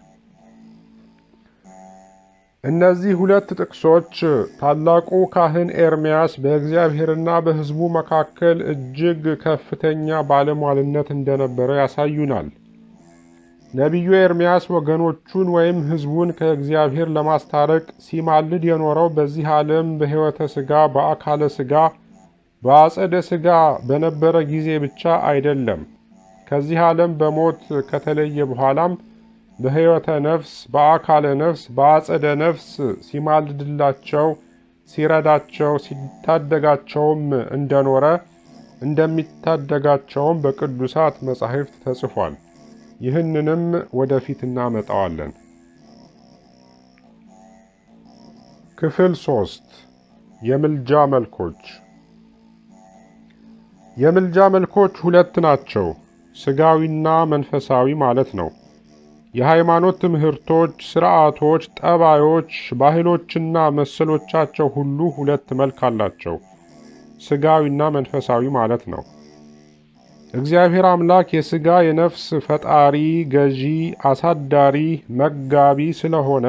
እነዚህ ሁለት ጥቅሶች ታላቁ ካህን ኤርምያስ በእግዚአብሔርና በሕዝቡ መካከል እጅግ ከፍተኛ ባለሟልነት እንደነበረ ያሳዩናል። ነቢዩ ኤርምያስ ወገኖቹን ወይም ሕዝቡን ከእግዚአብሔር ለማስታረቅ ሲማልድ የኖረው በዚህ ዓለም በሕይወተ ሥጋ በአካለ ሥጋ በአጸደ ሥጋ በነበረ ጊዜ ብቻ አይደለም። ከዚህ ዓለም በሞት ከተለየ በኋላም በሕይወተ ነፍስ በአካለ ነፍስ በአጸደ ነፍስ ሲማልድላቸው ሲረዳቸው ሲታደጋቸውም እንደኖረ እንደሚታደጋቸውም በቅዱሳት መጻሕፍት ተጽፏል። ይህንንም ወደፊት እናመጣዋለን። ክፍል 3 የምልጃ መልኮች። የምልጃ መልኮች ሁለት ናቸው፣ ሥጋዊና መንፈሳዊ ማለት ነው። የሃይማኖት ትምህርቶች፣ ሥርዓቶች፣ ጠባዮች፣ ባህሎችና መሰሎቻቸው ሁሉ ሁለት መልክ አላቸው። ሥጋዊና መንፈሳዊ ማለት ነው። እግዚአብሔር አምላክ የሥጋ የነፍስ ፈጣሪ፣ ገዢ፣ አሳዳሪ፣ መጋቢ ስለሆነ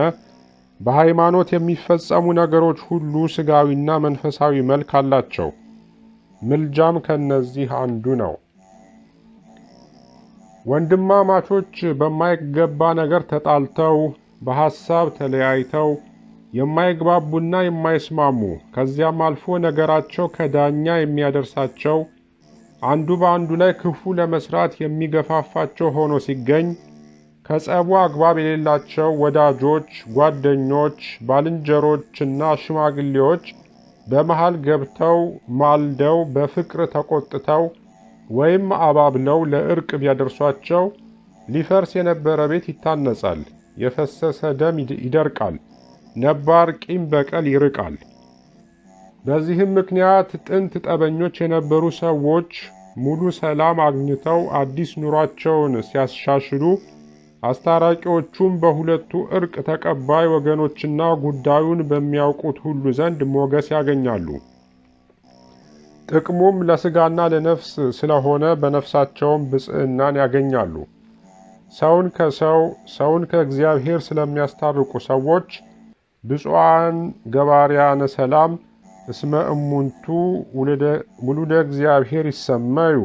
በሃይማኖት የሚፈጸሙ ነገሮች ሁሉ ሥጋዊና መንፈሳዊ መልክ አላቸው። ምልጃም ከነዚህ አንዱ ነው። ወንድማማቾች በማይገባ ነገር ተጣልተው በሐሳብ ተለያይተው የማይግባቡና የማይስማሙ ከዚያም አልፎ ነገራቸው ከዳኛ የሚያደርሳቸው አንዱ በአንዱ ላይ ክፉ ለመስራት የሚገፋፋቸው ሆኖ ሲገኝ ከጸቡ አግባብ የሌላቸው ወዳጆች፣ ጓደኞች፣ ባልንጀሮችና ሽማግሌዎች በመሃል ገብተው ማልደው በፍቅር ተቆጥተው ወይም አባብለው ለእርቅ ቢያደርሷቸው ሊፈርስ የነበረ ቤት ይታነጻል፣ የፈሰሰ ደም ይደርቃል፣ ነባር ቂም በቀል ይርቃል። በዚህም ምክንያት ጥንት ጠበኞች የነበሩ ሰዎች ሙሉ ሰላም አግኝተው አዲስ ኑሯቸውን ሲያሻሽሉ አስታራቂዎቹም በሁለቱ እርቅ ተቀባይ ወገኖችና ጉዳዩን በሚያውቁት ሁሉ ዘንድ ሞገስ ያገኛሉ። ጥቅሙም ለሥጋና ለነፍስ ስለሆነ በነፍሳቸውም ብፅዕናን ያገኛሉ። ሰውን ከሰው ሰውን ከእግዚአብሔር ስለሚያስታርቁ ሰዎች ብፁዓን ገባርያነ ሰላም እስመ እሙንቱ ውሉደ እግዚአብሔር ይሰመዩ፣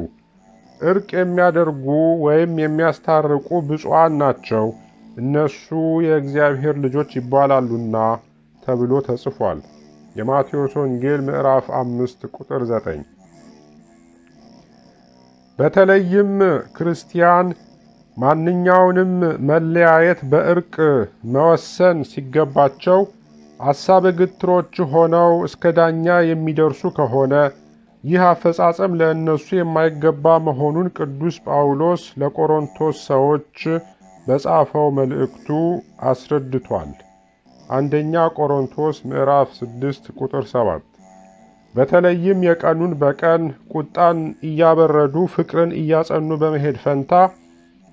እርቅ የሚያደርጉ ወይም የሚያስታርቁ ብፁዓን ናቸው፣ እነሱ የእግዚአብሔር ልጆች ይባላሉና ተብሎ ተጽፏል። የማቴዎስ ወንጌል ምዕራፍ 5 ቁጥር 9። በተለይም ክርስቲያን ማንኛውንም መለያየት በእርቅ መወሰን ሲገባቸው አሳበ ግትሮች ሆነው እስከ ዳኛ የሚደርሱ ከሆነ ይህ አፈጻጸም ለእነሱ የማይገባ መሆኑን ቅዱስ ጳውሎስ ለቆሮንቶስ ሰዎች በጻፈው መልእክቱ አስረድቷል። አንደኛ ቆሮንቶስ ምዕራፍ 6 ቁጥር 7። በተለይም የቀኑን በቀን ቁጣን እያበረዱ ፍቅርን እያጸኑ በመሄድ ፈንታ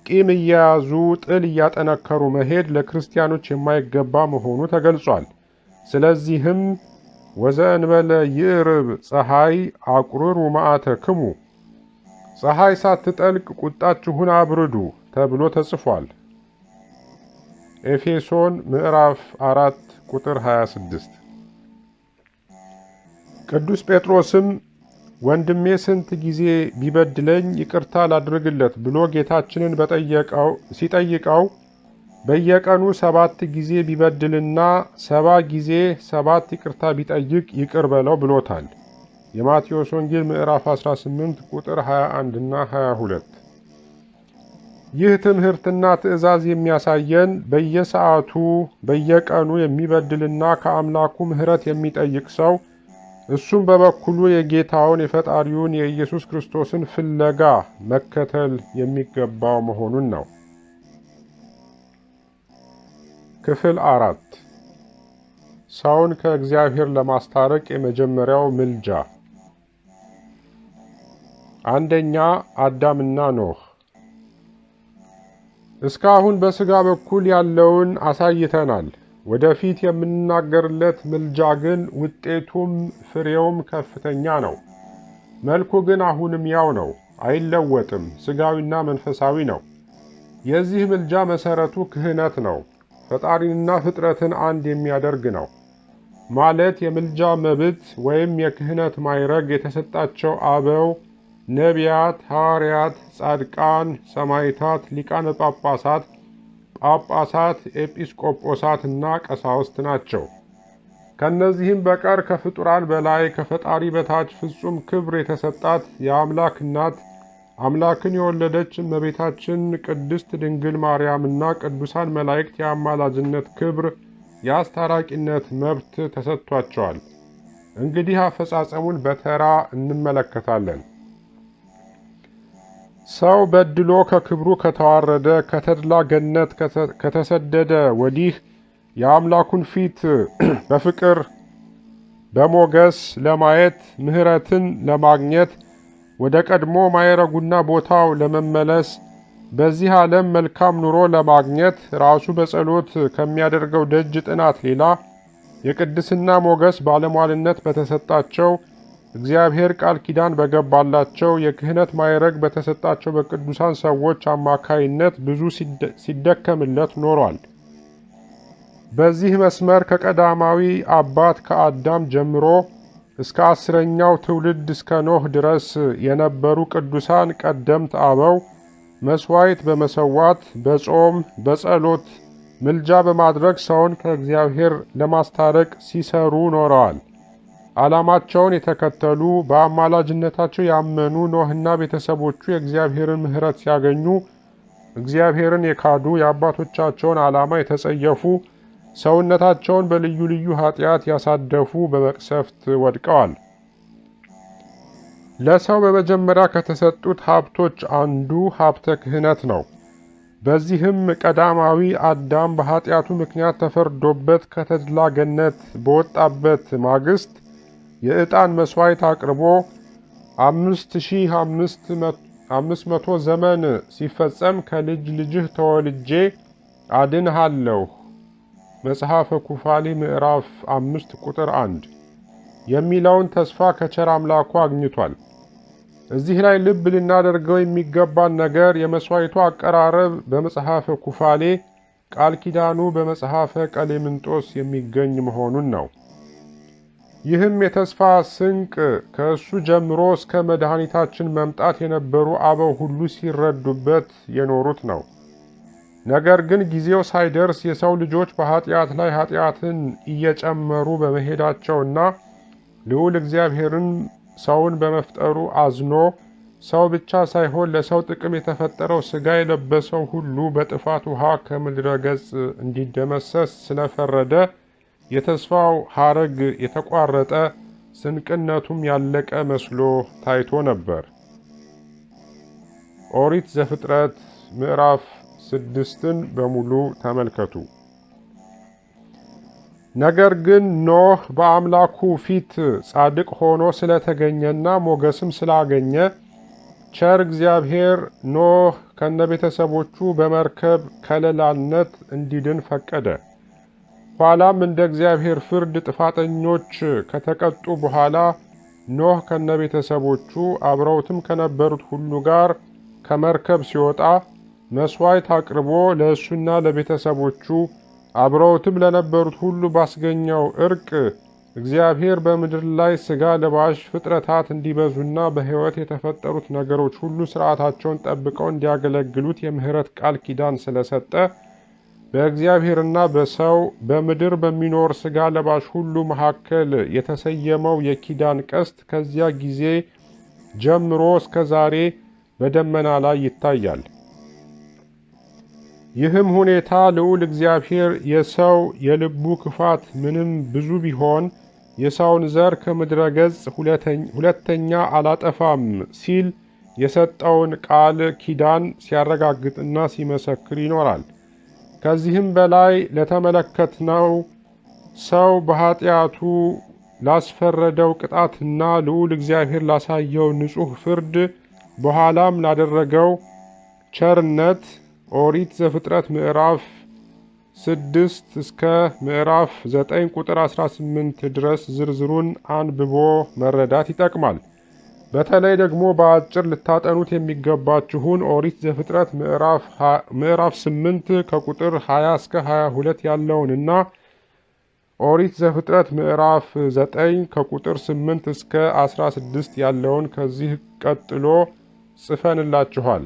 ቂም እየያዙ ጥል እያጠነከሩ መሄድ ለክርስቲያኖች የማይገባ መሆኑ ተገልጿል። ስለዚህም ወዘእንበለ ይዕርብ ፀሐይ አቁርሩ መዓተክሙ፣ ፀሐይ ሳትጠልቅ ቁጣችሁን አብርዱ ተብሎ ተጽፏል። ኤፌሶን ምዕራፍ 4 ቁጥር 26። ቅዱስ ጴጥሮስም ወንድሜ ስንት ጊዜ ቢበድለኝ ይቅርታ ላድርግለት ብሎ ጌታችንን ሲጠይቀው በየቀኑ 7 ጊዜ ቢበድልና 70 ጊዜ 7 ይቅርታ ቢጠይቅ ይቅር በለው ብሎታል። የማቴዎስ ወንጌል ምዕራፍ 18 ቁጥር 21 እና 22። ይህ ትምህርትና ትእዛዝ የሚያሳየን በየሰዓቱ በየቀኑ የሚበድልና ከአምላኩ ምሕረት የሚጠይቅ ሰው እሱም በበኩሉ የጌታውን የፈጣሪውን የኢየሱስ ክርስቶስን ፍለጋ መከተል የሚገባው መሆኑን ነው። ክፍል 4 ሰውን ከእግዚአብሔር ለማስታረቅ የመጀመሪያው ምልጃ። አንደኛ አዳምና ኖህ። እስካሁን በሥጋ በኩል ያለውን አሳይተናል። ወደፊት የምንናገርለት ምልጃ ግን ውጤቱም ፍሬውም ከፍተኛ ነው። መልኩ ግን አሁንም ያው ነው፣ አይለወጥም፣ ሥጋዊና መንፈሳዊ ነው። የዚህ ምልጃ መሠረቱ ክህነት ነው። ፈጣሪንና ፍጥረትን አንድ የሚያደርግ ነው። ማለት የምልጃ መብት ወይም የክህነት ማዕረግ የተሰጣቸው አበው፣ ነቢያት፣ ሐዋርያት፣ ጻድቃን፣ ሰማዕታት፣ ሊቃነ ጳጳሳት፣ ኤጲስቆጶሳት እና ቀሳውስት ናቸው። ከነዚህም በቀር ከፍጡራን በላይ ከፈጣሪ በታች ፍጹም ክብር የተሰጣት የአምላክ እናት አምላክን የወለደች እመቤታችን ቅድስት ድንግል ማርያምና ቅዱሳን መላእክት የአማላጅነት ክብር፣ የአስታራቂነት መብት ተሰጥቷቸዋል። እንግዲህ አፈጻጸሙን በተራ እንመለከታለን። ሰው በድሎ ከክብሩ ከተዋረደ ከተድላ ገነት ከተሰደደ ወዲህ የአምላኩን ፊት በፍቅር በሞገስ ለማየት ምሕረትን ለማግኘት ወደ ቀድሞ ማዕረጉና ቦታው ለመመለስ በዚህ ዓለም መልካም ኑሮ ለማግኘት ራሱ በጸሎት ከሚያደርገው ደጅ ጥናት ሌላ የቅድስና ሞገስ ባለሟልነት በተሰጣቸው እግዚአብሔር ቃል ኪዳን በገባላቸው የክህነት ማዕረግ በተሰጣቸው በቅዱሳን ሰዎች አማካይነት ብዙ ሲደከምለት ኖሯል። በዚህ መስመር ከቀዳማዊ አባት ከአዳም ጀምሮ እስከ 10ኛው ትውልድ እስከ ኖህ ድረስ የነበሩ ቅዱሳን ቀደምት አበው መስዋዕት በመሰዋት በጾም በጸሎት ምልጃ በማድረግ ሰውን ከእግዚአብሔር ለማስታረቅ ሲሰሩ ኖረዋል። ዓላማቸውን የተከተሉ በአማላጅነታቸው ያመኑ ኖህና ቤተሰቦቹ የእግዚአብሔርን ምሕረት ሲያገኙ፣ እግዚአብሔርን የካዱ የአባቶቻቸውን ዓላማ የተጸየፉ ሰውነታቸውን በልዩ ልዩ ኃጢአት ያሳደፉ በመቅሰፍት ወድቀዋል። ለሰው በመጀመሪያ ከተሰጡት ሀብቶች አንዱ ሀብተ ክህነት ነው። በዚህም ቀዳማዊ አዳም በኃጢአቱ ምክንያት ተፈርዶበት ከተድላ ገነት በወጣበት ማግስት የዕጣን መስዋዕት አቅርቦ 5500 ዘመን ሲፈጸም ከልጅ ልጅህ ተወልጄ አድንሃለሁ መጽሐፈ ኩፋሌ ምዕራፍ 5 ቁጥር 1 የሚለውን ተስፋ ከቸር አምላኩ አግኝቷል። እዚህ ላይ ልብ ልናደርገው የሚገባን ነገር የመስዋዕቱ አቀራረብ በመጽሐፈ ኩፋሌ፣ ቃል ኪዳኑ በመጽሐፈ ቀሌምንጦስ የሚገኝ መሆኑን ነው። ይህም የተስፋ ስንቅ ከእሱ ጀምሮ እስከ መድኃኒታችን መምጣት የነበሩ አበው ሁሉ ሲረዱበት የኖሩት ነው። ነገር ግን ጊዜው ሳይደርስ የሰው ልጆች በኃጢአት ላይ ኃጢአትን እየጨመሩ በመሄዳቸውና ልዑል እግዚአብሔርን ሰውን በመፍጠሩ አዝኖ ሰው ብቻ ሳይሆን ለሰው ጥቅም የተፈጠረው ሥጋ የለበሰው ሁሉ በጥፋት ውሃ ከምድረ ገጽ እንዲደመሰስ ስለፈረደ የተስፋው ሐረግ የተቋረጠ ስንቅነቱም ያለቀ መስሎ ታይቶ ነበር። ኦሪት ዘፍጥረት ምዕራፍ 6ን በሙሉ ተመልከቱ። ነገር ግን ኖህ በአምላኩ ፊት ጻድቅ ሆኖ ስለተገኘና ሞገስም ስላገኘ ቸር እግዚአብሔር ኖህ ከነቤተሰቦቹ በመርከብ ከለላነት እንዲድን ፈቀደ። ኋላም እንደ እግዚአብሔር ፍርድ ጥፋተኞች ከተቀጡ በኋላ ኖህ ከነቤተሰቦቹ አብረውትም ከነበሩት ሁሉ ጋር ከመርከብ ሲወጣ መስዋዕት አቅርቦ ለእሱና ለቤተሰቦቹ አብረውትም ለነበሩት ሁሉ ባስገኘው እርቅ እግዚአብሔር በምድር ላይ ሥጋ ለባሽ ፍጥረታት እንዲበዙና በሕይወት የተፈጠሩት ነገሮች ሁሉ ሥርዓታቸውን ጠብቀው እንዲያገለግሉት የምሕረት ቃል ኪዳን ስለሰጠ በእግዚአብሔርና በሰው በምድር በሚኖር ሥጋ ለባሽ ሁሉ መካከል የተሰየመው የኪዳን ቀስት ከዚያ ጊዜ ጀምሮ እስከ ዛሬ በደመና ላይ ይታያል። ይህም ሁኔታ ልዑል እግዚአብሔር የሰው የልቡ ክፋት ምንም ብዙ ቢሆን የሰውን ዘር ከምድረ ገጽ ሁለተኛ አላጠፋም ሲል የሰጠውን ቃል ኪዳን ሲያረጋግጥና ሲመሰክር ይኖራል። ከዚህም በላይ ለተመለከትነው ሰው በኃጢአቱ ላስፈረደው ቅጣትና ልዑል እግዚአብሔር ላሳየው ንጹሕ ፍርድ በኋላም ላደረገው ቸርነት ኦሪት ዘፍጥረት ምዕራፍ 6 እስከ ምዕራፍ 9 ቁጥር 18 ድረስ ዝርዝሩን አንብቦ መረዳት ይጠቅማል። በተለይ ደግሞ በአጭር ልታጠኑት የሚገባችሁን ኦሪት ዘፍጥረት ምዕራፍ 8 ከቁጥር 20 እስከ 22 ያለውንና ኦሪት ዘፍጥረት ምዕራፍ 9 ከቁጥር 8 እስከ 16 ያለውን ከዚህ ቀጥሎ ጽፈንላችኋል።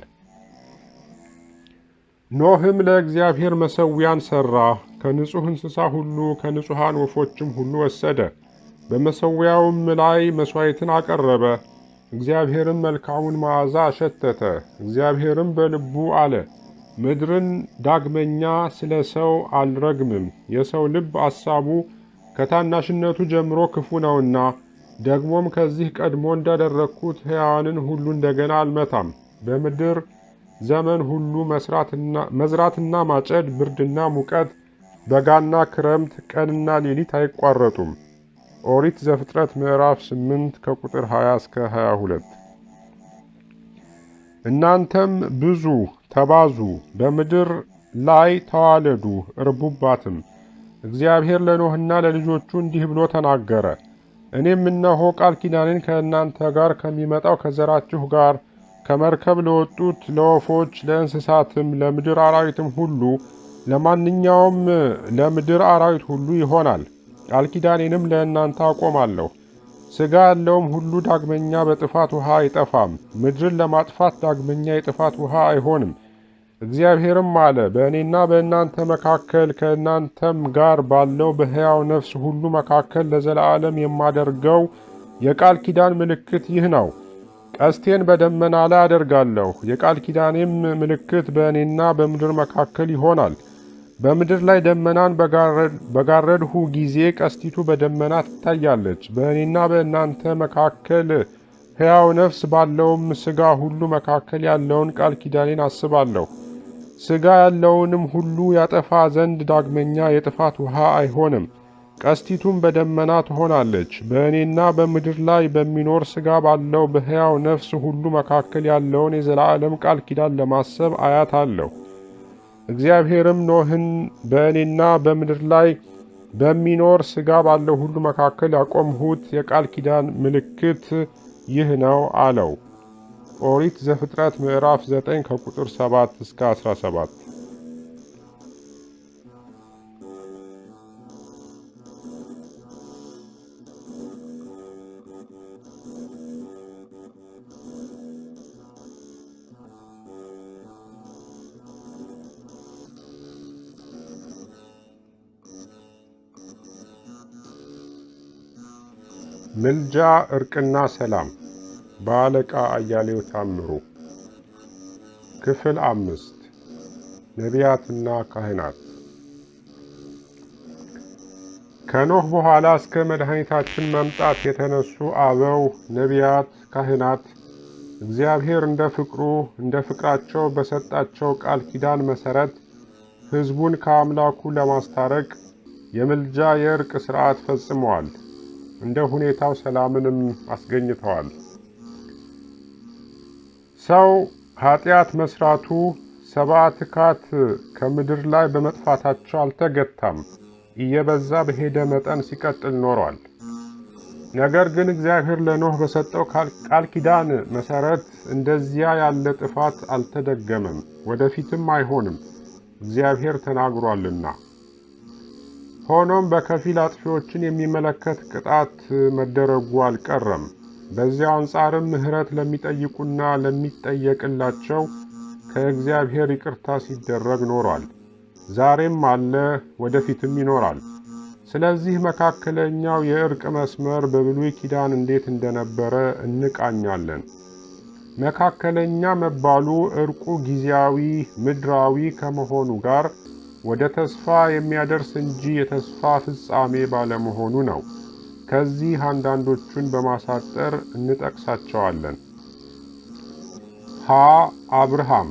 ኖህም ለእግዚአብሔር መሠዊያን ሠራ፣ ከንጹሕ እንስሳ ሁሉ ከንጹሐን ወፎችም ሁሉ ወሰደ። በመሠዊያውም ላይ መሥዋዕትን አቀረበ። እግዚአብሔርም መልካሙን መዓዛ አሸተተ። እግዚአብሔርም በልቡ አለ፣ ምድርን ዳግመኛ ስለ ሰው አልረግምም፣ የሰው ልብ አሳቡ ከታናሽነቱ ጀምሮ ክፉ ነውና፣ ደግሞም ከዚህ ቀድሞ እንዳደረግኩት ሕያዋንን ሁሉ እንደገና አልመታም። በምድር ዘመን ሁሉ መዝራትና ማጨድ፣ ብርድና ሙቀት፣ በጋና ክረምት፣ ቀንና ሌሊት አይቋረጡም። ኦሪት ዘፍጥረት ምዕራፍ 8 ከቁጥር 20 እስከ 22። እናንተም ብዙ ተባዙ፣ በምድር ላይ ተዋለዱ፣ እርቡባትም። እግዚአብሔር ለኖኅና ለልጆቹ እንዲህ ብሎ ተናገረ። እኔም እነሆ ቃል ኪዳኔን ከእናንተ ጋር ከሚመጣው ከዘራችሁ ጋር ከመርከብ ለወጡት ለወፎች፣ ለእንስሳትም፣ ለምድር አራዊትም ሁሉ ለማንኛውም ለምድር አራዊት ሁሉ ይሆናል። ቃል ኪዳኔንም ለእናንተ አቆማለሁ። ሥጋ ያለውም ሁሉ ዳግመኛ በጥፋት ውሃ አይጠፋም። ምድርን ለማጥፋት ዳግመኛ የጥፋት ውሃ አይሆንም። እግዚአብሔርም አለ፣ በእኔና በእናንተ መካከል ከእናንተም ጋር ባለው በሕያው ነፍስ ሁሉ መካከል ለዘላለም የማደርገው የቃል ኪዳን ምልክት ይህ ነው። ቀስቴን በደመና ላይ አደርጋለሁ። የቃል ኪዳኔም ምልክት በእኔና በምድር መካከል ይሆናል። በምድር ላይ ደመናን በጋረድሁ ጊዜ ቀስቲቱ በደመና ትታያለች። በእኔና በእናንተ መካከል ሕያው ነፍስ ባለውም ሥጋ ሁሉ መካከል ያለውን ቃል ኪዳኔን አስባለሁ። ሥጋ ያለውንም ሁሉ ያጠፋ ዘንድ ዳግመኛ የጥፋት ውሃ አይሆንም። ቀስቲቱም በደመና ትሆናለች። በእኔና በምድር ላይ በሚኖር ሥጋ ባለው በሕያው ነፍስ ሁሉ መካከል ያለውን የዘላለም ቃል ኪዳን ለማሰብ አያታለሁ። እግዚአብሔርም ኖኅን በእኔና በምድር ላይ በሚኖር ሥጋ ባለው ሁሉ መካከል ያቆምሁት የቃል ኪዳን ምልክት ይህ ነው አለው። ኦሪት ዘፍጥረት ምዕራፍ 9 ከቁጥር 7 እስከ 17። ምልጃ፣ እርቅና ሰላም በአለቃ አያሌው ታምሩ። ክፍል 5 ነቢያትና ካህናት። ከኖኅ በኋላ እስከ መድኃኒታችን መምጣት የተነሱ አበው ነቢያት፣ ካህናት እግዚአብሔር እንደ ፍቅራቸው በሰጣቸው ቃል ኪዳን መሠረት ሕዝቡን ከአምላኩ ለማስታረቅ የምልጃ የእርቅ ሥርዓት ፈጽመዋል። እንደ ሁኔታው ሰላምንም አስገኝተዋል። ሰው ኃጢአት መስራቱ ሰብአ ትካት ከምድር ላይ በመጥፋታቸው አልተገታም፣ እየበዛ በሄደ መጠን ሲቀጥል ኖሯል። ነገር ግን እግዚአብሔር ለኖኅ በሰጠው ቃል ኪዳን መሠረት እንደዚያ ያለ ጥፋት አልተደገመም፣ ወደፊትም አይሆንም፣ እግዚአብሔር ተናግሯልና። ሆኖም በከፊል አጥፊዎችን የሚመለከት ቅጣት መደረጉ አልቀረም። በዚያው አንጻርም ምሕረት ለሚጠይቁና ለሚጠየቅላቸው ከእግዚአብሔር ይቅርታ ሲደረግ ኖሯል። ዛሬም አለ፣ ወደፊትም ይኖራል። ስለዚህ መካከለኛው የእርቅ መስመር በብሉይ ኪዳን እንዴት እንደነበረ እንቃኛለን። መካከለኛ መባሉ እርቁ ጊዜያዊ ምድራዊ ከመሆኑ ጋር ወደ ተስፋ የሚያደርስ እንጂ የተስፋ ፍጻሜ ባለመሆኑ ነው። ከዚህ አንዳንዶቹን በማሳጠር እንጠቅሳቸዋለን። አብርሃም።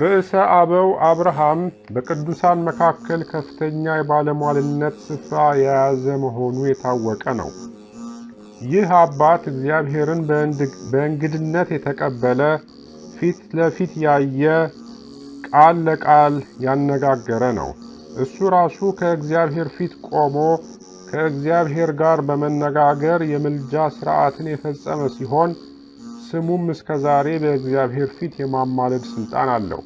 ርዕሰ አበው አብርሃም በቅዱሳን መካከል ከፍተኛ የባለሟልነት ስፍራ የያዘ መሆኑ የታወቀ ነው። ይህ አባት እግዚአብሔርን በእንግድነት የተቀበለ፣ ፊት ለፊት ያየ፣ ቃል ለቃል ያነጋገረ ነው። እሱ ራሱ ከእግዚአብሔር ፊት ቆሞ ከእግዚአብሔር ጋር በመነጋገር የምልጃ ሥርዓትን የፈጸመ ሲሆን ስሙም እስከ ዛሬ በእግዚአብሔር ፊት የማማለድ ሥልጣን አለው።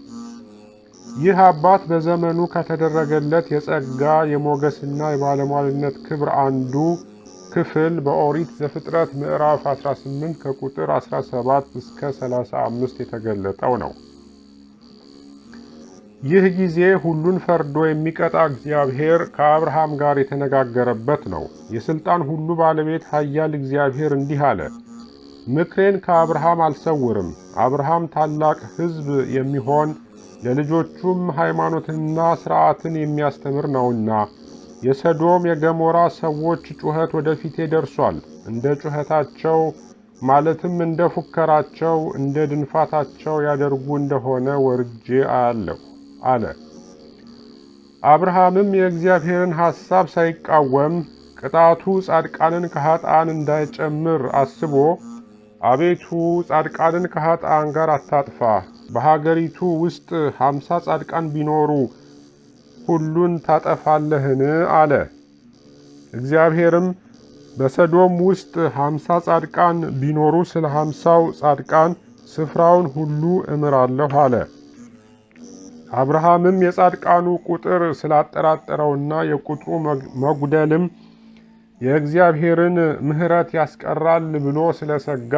ይህ አባት በዘመኑ ከተደረገለት የጸጋ የሞገስና የባለሟልነት ክብር አንዱ ክፍል በኦሪት ዘፍጥረት ምዕራፍ 18 ከቁጥር 17 እስከ 35 የተገለጠው ነው። ይህ ጊዜ ሁሉን ፈርዶ የሚቀጣ እግዚአብሔር ከአብርሃም ጋር የተነጋገረበት ነው። የሥልጣን ሁሉ ባለቤት ኃያል እግዚአብሔር እንዲህ አለ፣ ምክሬን ከአብርሃም አልሰውርም። አብርሃም ታላቅ ሕዝብ የሚሆን ለልጆቹም ሃይማኖትንና ሥርዓትን የሚያስተምር ነውና። የሰዶም የገሞራ ሰዎች ጩኸት ወደ ፊቴ ደርሷል። እንደ ጩኸታቸው ማለትም እንደ ፉከራቸው እንደ ድንፋታቸው ያደርጉ እንደሆነ ወርጄ አያለሁ አለ። አብርሃምም የእግዚአብሔርን ሐሳብ ሳይቃወም ቅጣቱ ጻድቃንን ከኃጥአን እንዳይጨምር አስቦ አቤቱ ጻድቃንን ከኃጥአን ጋር አታጥፋ፣ በሀገሪቱ ውስጥ 50 ጻድቃን ቢኖሩ ሁሉን ታጠፋለህን? አለ። እግዚአብሔርም በሰዶም ውስጥ 50 ጻድቃን ቢኖሩ ስለ 50ው ጻድቃን ስፍራውን ሁሉ እምራለሁ አለ። አብርሃምም የጻድቃኑ ቁጥር ስላጠራጠረውና የቁጥሩ መጉደልም የእግዚአብሔርን ምሕረት ያስቀራል ብሎ ስለሰጋ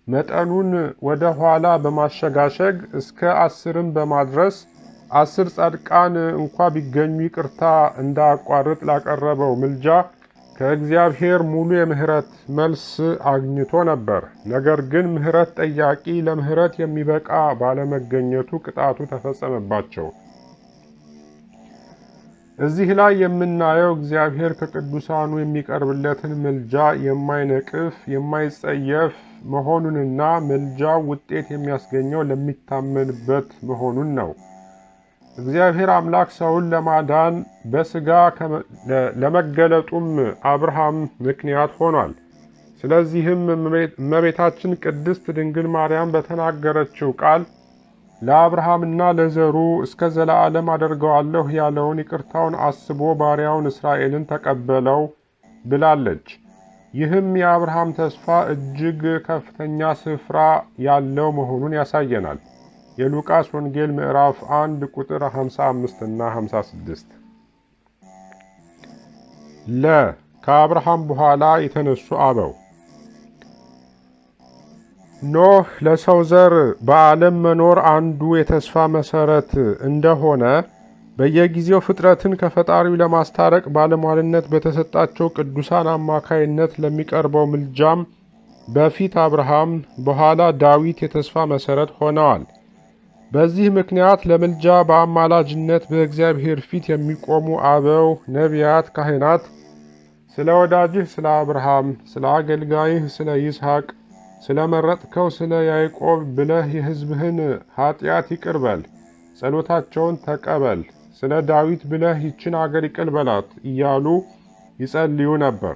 መጠኑን ወደ ኋላ በማሸጋሸግ እስከ 10 በማድረስ 10 ጻድቃን እንኳ ቢገኙ ይቅርታ እንዳያቋርጥ ላቀረበው ምልጃ ከእግዚአብሔር ሙሉ የምህረት መልስ አግኝቶ ነበር። ነገር ግን ምህረት ጠያቂ ለምህረት የሚበቃ ባለመገኘቱ ቅጣቱ ተፈጸመባቸው። እዚህ ላይ የምናየው እግዚአብሔር ከቅዱሳኑ የሚቀርብለትን ምልጃ የማይነቅፍ የማይጸየፍ መሆኑንና ምልጃው ውጤት የሚያስገኘው ለሚታመንበት መሆኑን ነው። እግዚአብሔር አምላክ ሰውን ለማዳን በሥጋ ለመገለጡም አብርሃም ምክንያት ሆኗል። ስለዚህም እመቤታችን ቅድስት ድንግል ማርያም በተናገረችው ቃል ለአብርሃምና ለዘሩ እስከ ዘላለም አደርገዋለሁ ያለውን ይቅርታውን አስቦ ባሪያውን እስራኤልን ተቀበለው ብላለች። ይህም የአብርሃም ተስፋ እጅግ ከፍተኛ ስፍራ ያለው መሆኑን ያሳየናል። የሉቃስ ወንጌል ምዕራፍ 1 ቁጥር 55 እና 56። ከአብርሃም በኋላ የተነሱ አበው። ኖህ ለሰው ዘር በዓለም መኖር አንዱ የተስፋ መሰረት እንደሆነ በየጊዜው ፍጥረትን ከፈጣሪው ለማስታረቅ ባለሟልነት በተሰጣቸው ቅዱሳን አማካይነት ለሚቀርበው ምልጃም በፊት አብርሃም በኋላ ዳዊት የተስፋ መሰረት ሆነዋል። በዚህ ምክንያት ለምልጃ በአማላጅነት በእግዚአብሔር ፊት የሚቆሙ አበው፣ ነቢያት፣ ካህናት ስለ ወዳጅህ ስለ አብርሃም፣ ስለ አገልጋይህ ስለ ይስሐቅ፣ ስለ መረጥከው ስለ ያዕቆብ ብለህ የሕዝብህን ኃጢአት ይቅር በል፣ ጸሎታቸውን ተቀበል፣ ስለ ዳዊት ብለህ ይችን አገር ይቅር በላት እያሉ ይጸልዩ ነበር።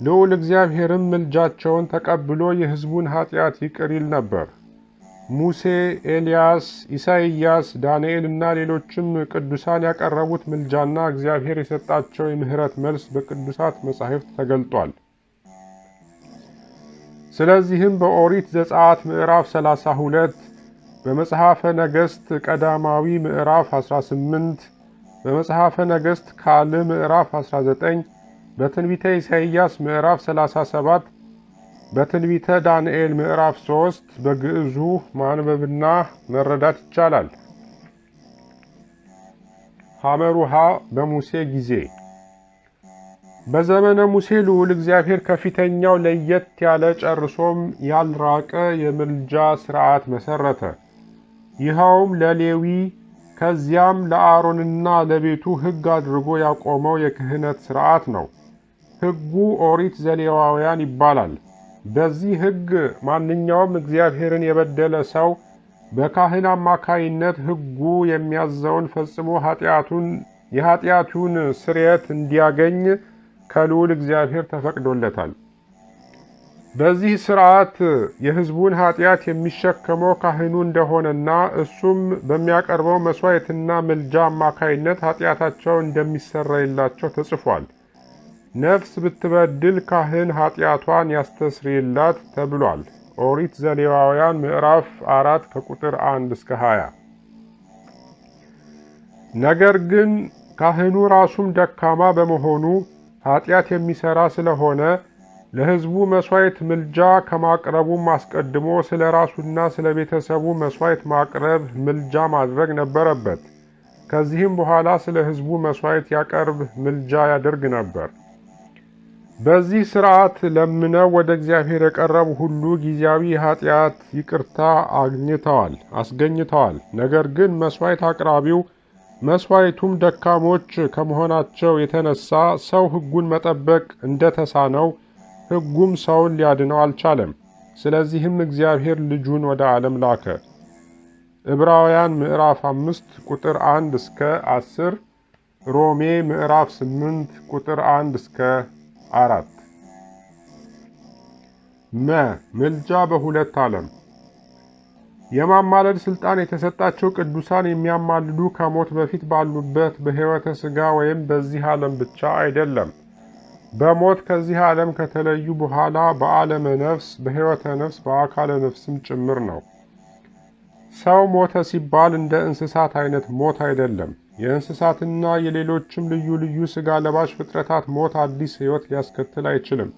ልዑል እግዚአብሔርም ምልጃቸውን ተቀብሎ የሕዝቡን ኃጢአት ይቅር ይል ነበር። ሙሴ፣ ኤልያስ፣ ኢሳይያስ፣ ዳንኤል እና ሌሎችም ቅዱሳን ያቀረቡት ምልጃና እግዚአብሔር የሰጣቸው የምህረት መልስ በቅዱሳት መጻሕፍት ተገልጧል። ስለዚህም በኦሪት ዘጸአት ምዕራፍ 32፣ በመጽሐፈ ነገሥት ቀዳማዊ ምዕራፍ 18፣ በመጽሐፈ ነገሥት ካልዕ ምዕራፍ 19፣ በትንቢተ ኢሳይያስ ምዕራፍ 37፣ በትንቢተ ዳንኤል ምዕራፍ 3 በግዕዙ ማንበብና መረዳት ይቻላል። ሐመሩሃ በሙሴ ጊዜ። በዘመነ ሙሴ ልዑል እግዚአብሔር ከፊተኛው ለየት ያለ ጨርሶም ያልራቀ የምልጃ ሥርዓት መሰረተ። ይኸውም ለሌዊ ከዚያም ለአሮንና ለቤቱ ሕግ አድርጎ ያቆመው የክህነት ሥርዓት ነው። ሕጉ ኦሪት ዘሌዋውያን ይባላል። በዚህ ሕግ ማንኛውም እግዚአብሔርን የበደለ ሰው በካህን አማካይነት ሕጉ የሚያዘውን ፈጽሞ የኃጢአቱን ስርየት እንዲያገኝ ከልዑል እግዚአብሔር ተፈቅዶለታል። በዚህ ሥርዓት የሕዝቡን ኃጢአት የሚሸከመው ካህኑ እንደሆነና እሱም በሚያቀርበው መሥዋዕትና ምልጃ አማካይነት ኃጢአታቸው እንደሚሰረይላቸው ተጽፏል። ነፍስ ብትበድል ካህን ኃጢአቷን ያስተስርይላት ተብሏል። ኦሪት ዘሌዋውያን ምዕራፍ 4 ከቁጥር 1 እስከ 20። ነገር ግን ካህኑ ራሱም ደካማ በመሆኑ ኃጢአት የሚሰራ ስለሆነ ለሕዝቡ መሥዋዕት ምልጃ ከማቅረቡም አስቀድሞ ስለ ራሱና ስለ ቤተሰቡ መሥዋዕት ማቅረብ ምልጃ ማድረግ ነበረበት። ከዚህም በኋላ ስለ ሕዝቡ መሥዋዕት ያቀርብ ምልጃ ያደርግ ነበር። በዚህ ሥርዓት ለምነው ወደ እግዚአብሔር የቀረቡ ሁሉ ጊዜያዊ የኃጢአት ይቅርታ አስገኝተዋል። ነገር ግን መሥዋዕት አቅራቢው መሥዋዕቱም ደካሞች ከመሆናቸው የተነሳ ሰው ሕጉን መጠበቅ እንደተሳነው ሕጉም ሰውን ሊያድነው አልቻለም። ስለዚህም እግዚአብሔር ልጁን ወደ ዓለም ላከ። ዕብራውያን ምዕራፍ 5 ቁጥር 1 እስከ 10፣ ሮሜ ምዕራፍ 8 ቁጥር 1 እስከ 4። ምልጃ በሁለት ዓለም። የማማለድ ስልጣን የተሰጣቸው ቅዱሳን የሚያማልዱ ከሞት በፊት ባሉበት በሕይወተ ሥጋ ወይም በዚህ ዓለም ብቻ አይደለም። በሞት ከዚህ ዓለም ከተለዩ በኋላ በዓለመ ነፍስ፣ በሕይወተ ነፍስ፣ በአካለ ነፍስም ጭምር ነው። ሰው ሞተ ሲባል እንደ እንስሳት አይነት ሞት አይደለም። የእንስሳትና የሌሎችም ልዩ ልዩ ሥጋ ለባሽ ፍጥረታት ሞት አዲስ ሕይወት ሊያስከትል አይችልም።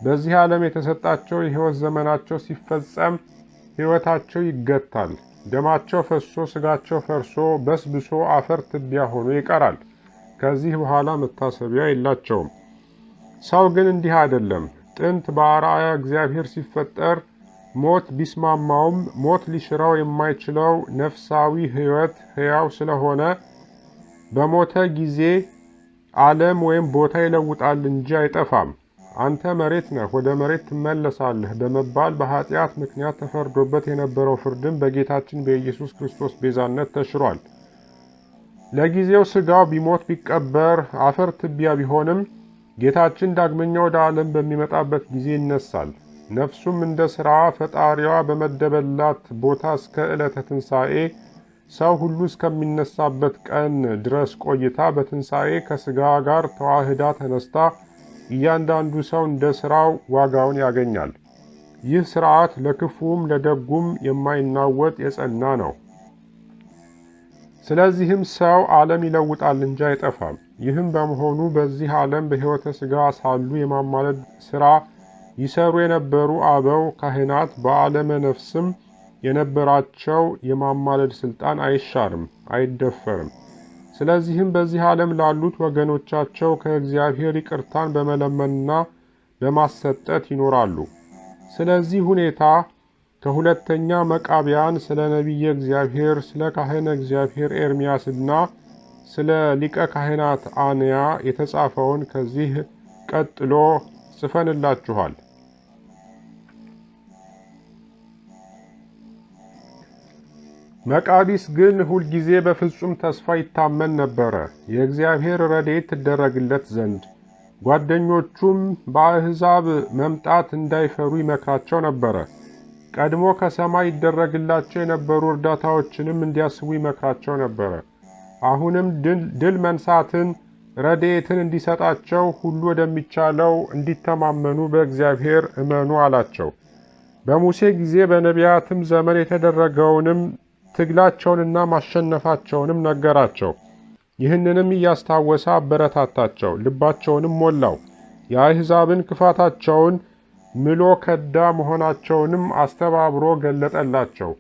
በዚህ ዓለም የተሰጣቸው የሕይወት ዘመናቸው ሲፈጸም ሕይወታቸው ይገታል። ደማቸው ፈሶ ሥጋቸው ፈርሶ በስብሶ አፈር ትቢያ ሆኖ ይቀራል። ከዚህ በኋላ መታሰቢያ የላቸውም። ሰው ግን እንዲህ አይደለም። ጥንት በአርአያ እግዚአብሔር ሲፈጠር ሞት ቢስማማውም ሞት ሊሽረው የማይችለው ነፍሳዊ ሕይወት ሕያው ስለሆነ በሞተ ጊዜ ዓለም ወይም ቦታ ይለውጣል እንጂ አይጠፋም። አንተ መሬት ነህ፣ ወደ መሬት ትመለሳለህ በመባል በኃጢአት ምክንያት ተፈርዶበት የነበረው ፍርድም በጌታችን በኢየሱስ ክርስቶስ ቤዛነት ተሽሯል። ለጊዜው ሥጋው ቢሞት ቢቀበር አፈር ትቢያ ቢሆንም ጌታችን ዳግመኛ ወደ ዓለም በሚመጣበት ጊዜ ይነሳል። ነፍሱም እንደ ሥራዋ ፈጣሪዋ በመደበላት ቦታ እስከ ዕለተ ትንሣኤ ሰው ሁሉ እስከሚነሳበት ቀን ድረስ ቆይታ በትንሣኤ ከሥጋ ጋር ተዋህዳ ተነስታ እያንዳንዱ ሰው እንደ ሥራው ዋጋውን ያገኛል። ይህ ሥርዓት ለክፉም ለደጉም የማይናወጥ የጸና ነው። ስለዚህም ሰው ዓለም ይለውጣል እንጂ አይጠፋም። ይህም በመሆኑ በዚህ ዓለም በሕይወተ ሥጋ ሳሉ የማማለድ ሥራ ይሰሩ የነበሩ አበው ካህናት በዓለመ ነፍስም የነበራቸው የማማለድ ሥልጣን አይሻርም፣ አይደፈርም። ስለዚህም በዚህ ዓለም ላሉት ወገኖቻቸው ከእግዚአብሔር ይቅርታን በመለመንና በማሰጠት ይኖራሉ። ስለዚህ ሁኔታ ከሁለተኛ መቃብያን ስለ ነቢየ እግዚአብሔር ስለ ካህነ እግዚአብሔር ኤርምያስና ስለ ሊቀ ካህናት አንያ የተጻፈውን ከዚህ ቀጥሎ ጽፈንላችኋል። መቃቢስ ግን ሁልጊዜ በፍጹም ተስፋ ይታመን ነበረ፣ የእግዚአብሔር ረድኤት ትደረግለት ዘንድ። ጓደኞቹም በአሕዛብ መምጣት እንዳይፈሩ ይመክራቸው ነበረ። ቀድሞ ከሰማይ ይደረግላቸው የነበሩ እርዳታዎችንም እንዲያስቡ ይመክራቸው ነበረ። አሁንም ድል መንሳትን ረድኤትን እንዲሰጣቸው ሁሉ ወደሚቻለው እንዲተማመኑ በእግዚአብሔር እመኑ አላቸው። በሙሴ ጊዜ በነቢያትም ዘመን የተደረገውንም ትግላቸውንና ማሸነፋቸውንም ነገራቸው። ይህንንም እያስታወሰ አበረታታቸው፣ ልባቸውንም ሞላው። የአሕዛብን ክፋታቸውን ምሎ ከዳ መሆናቸውንም አስተባብሮ ገለጠላቸው።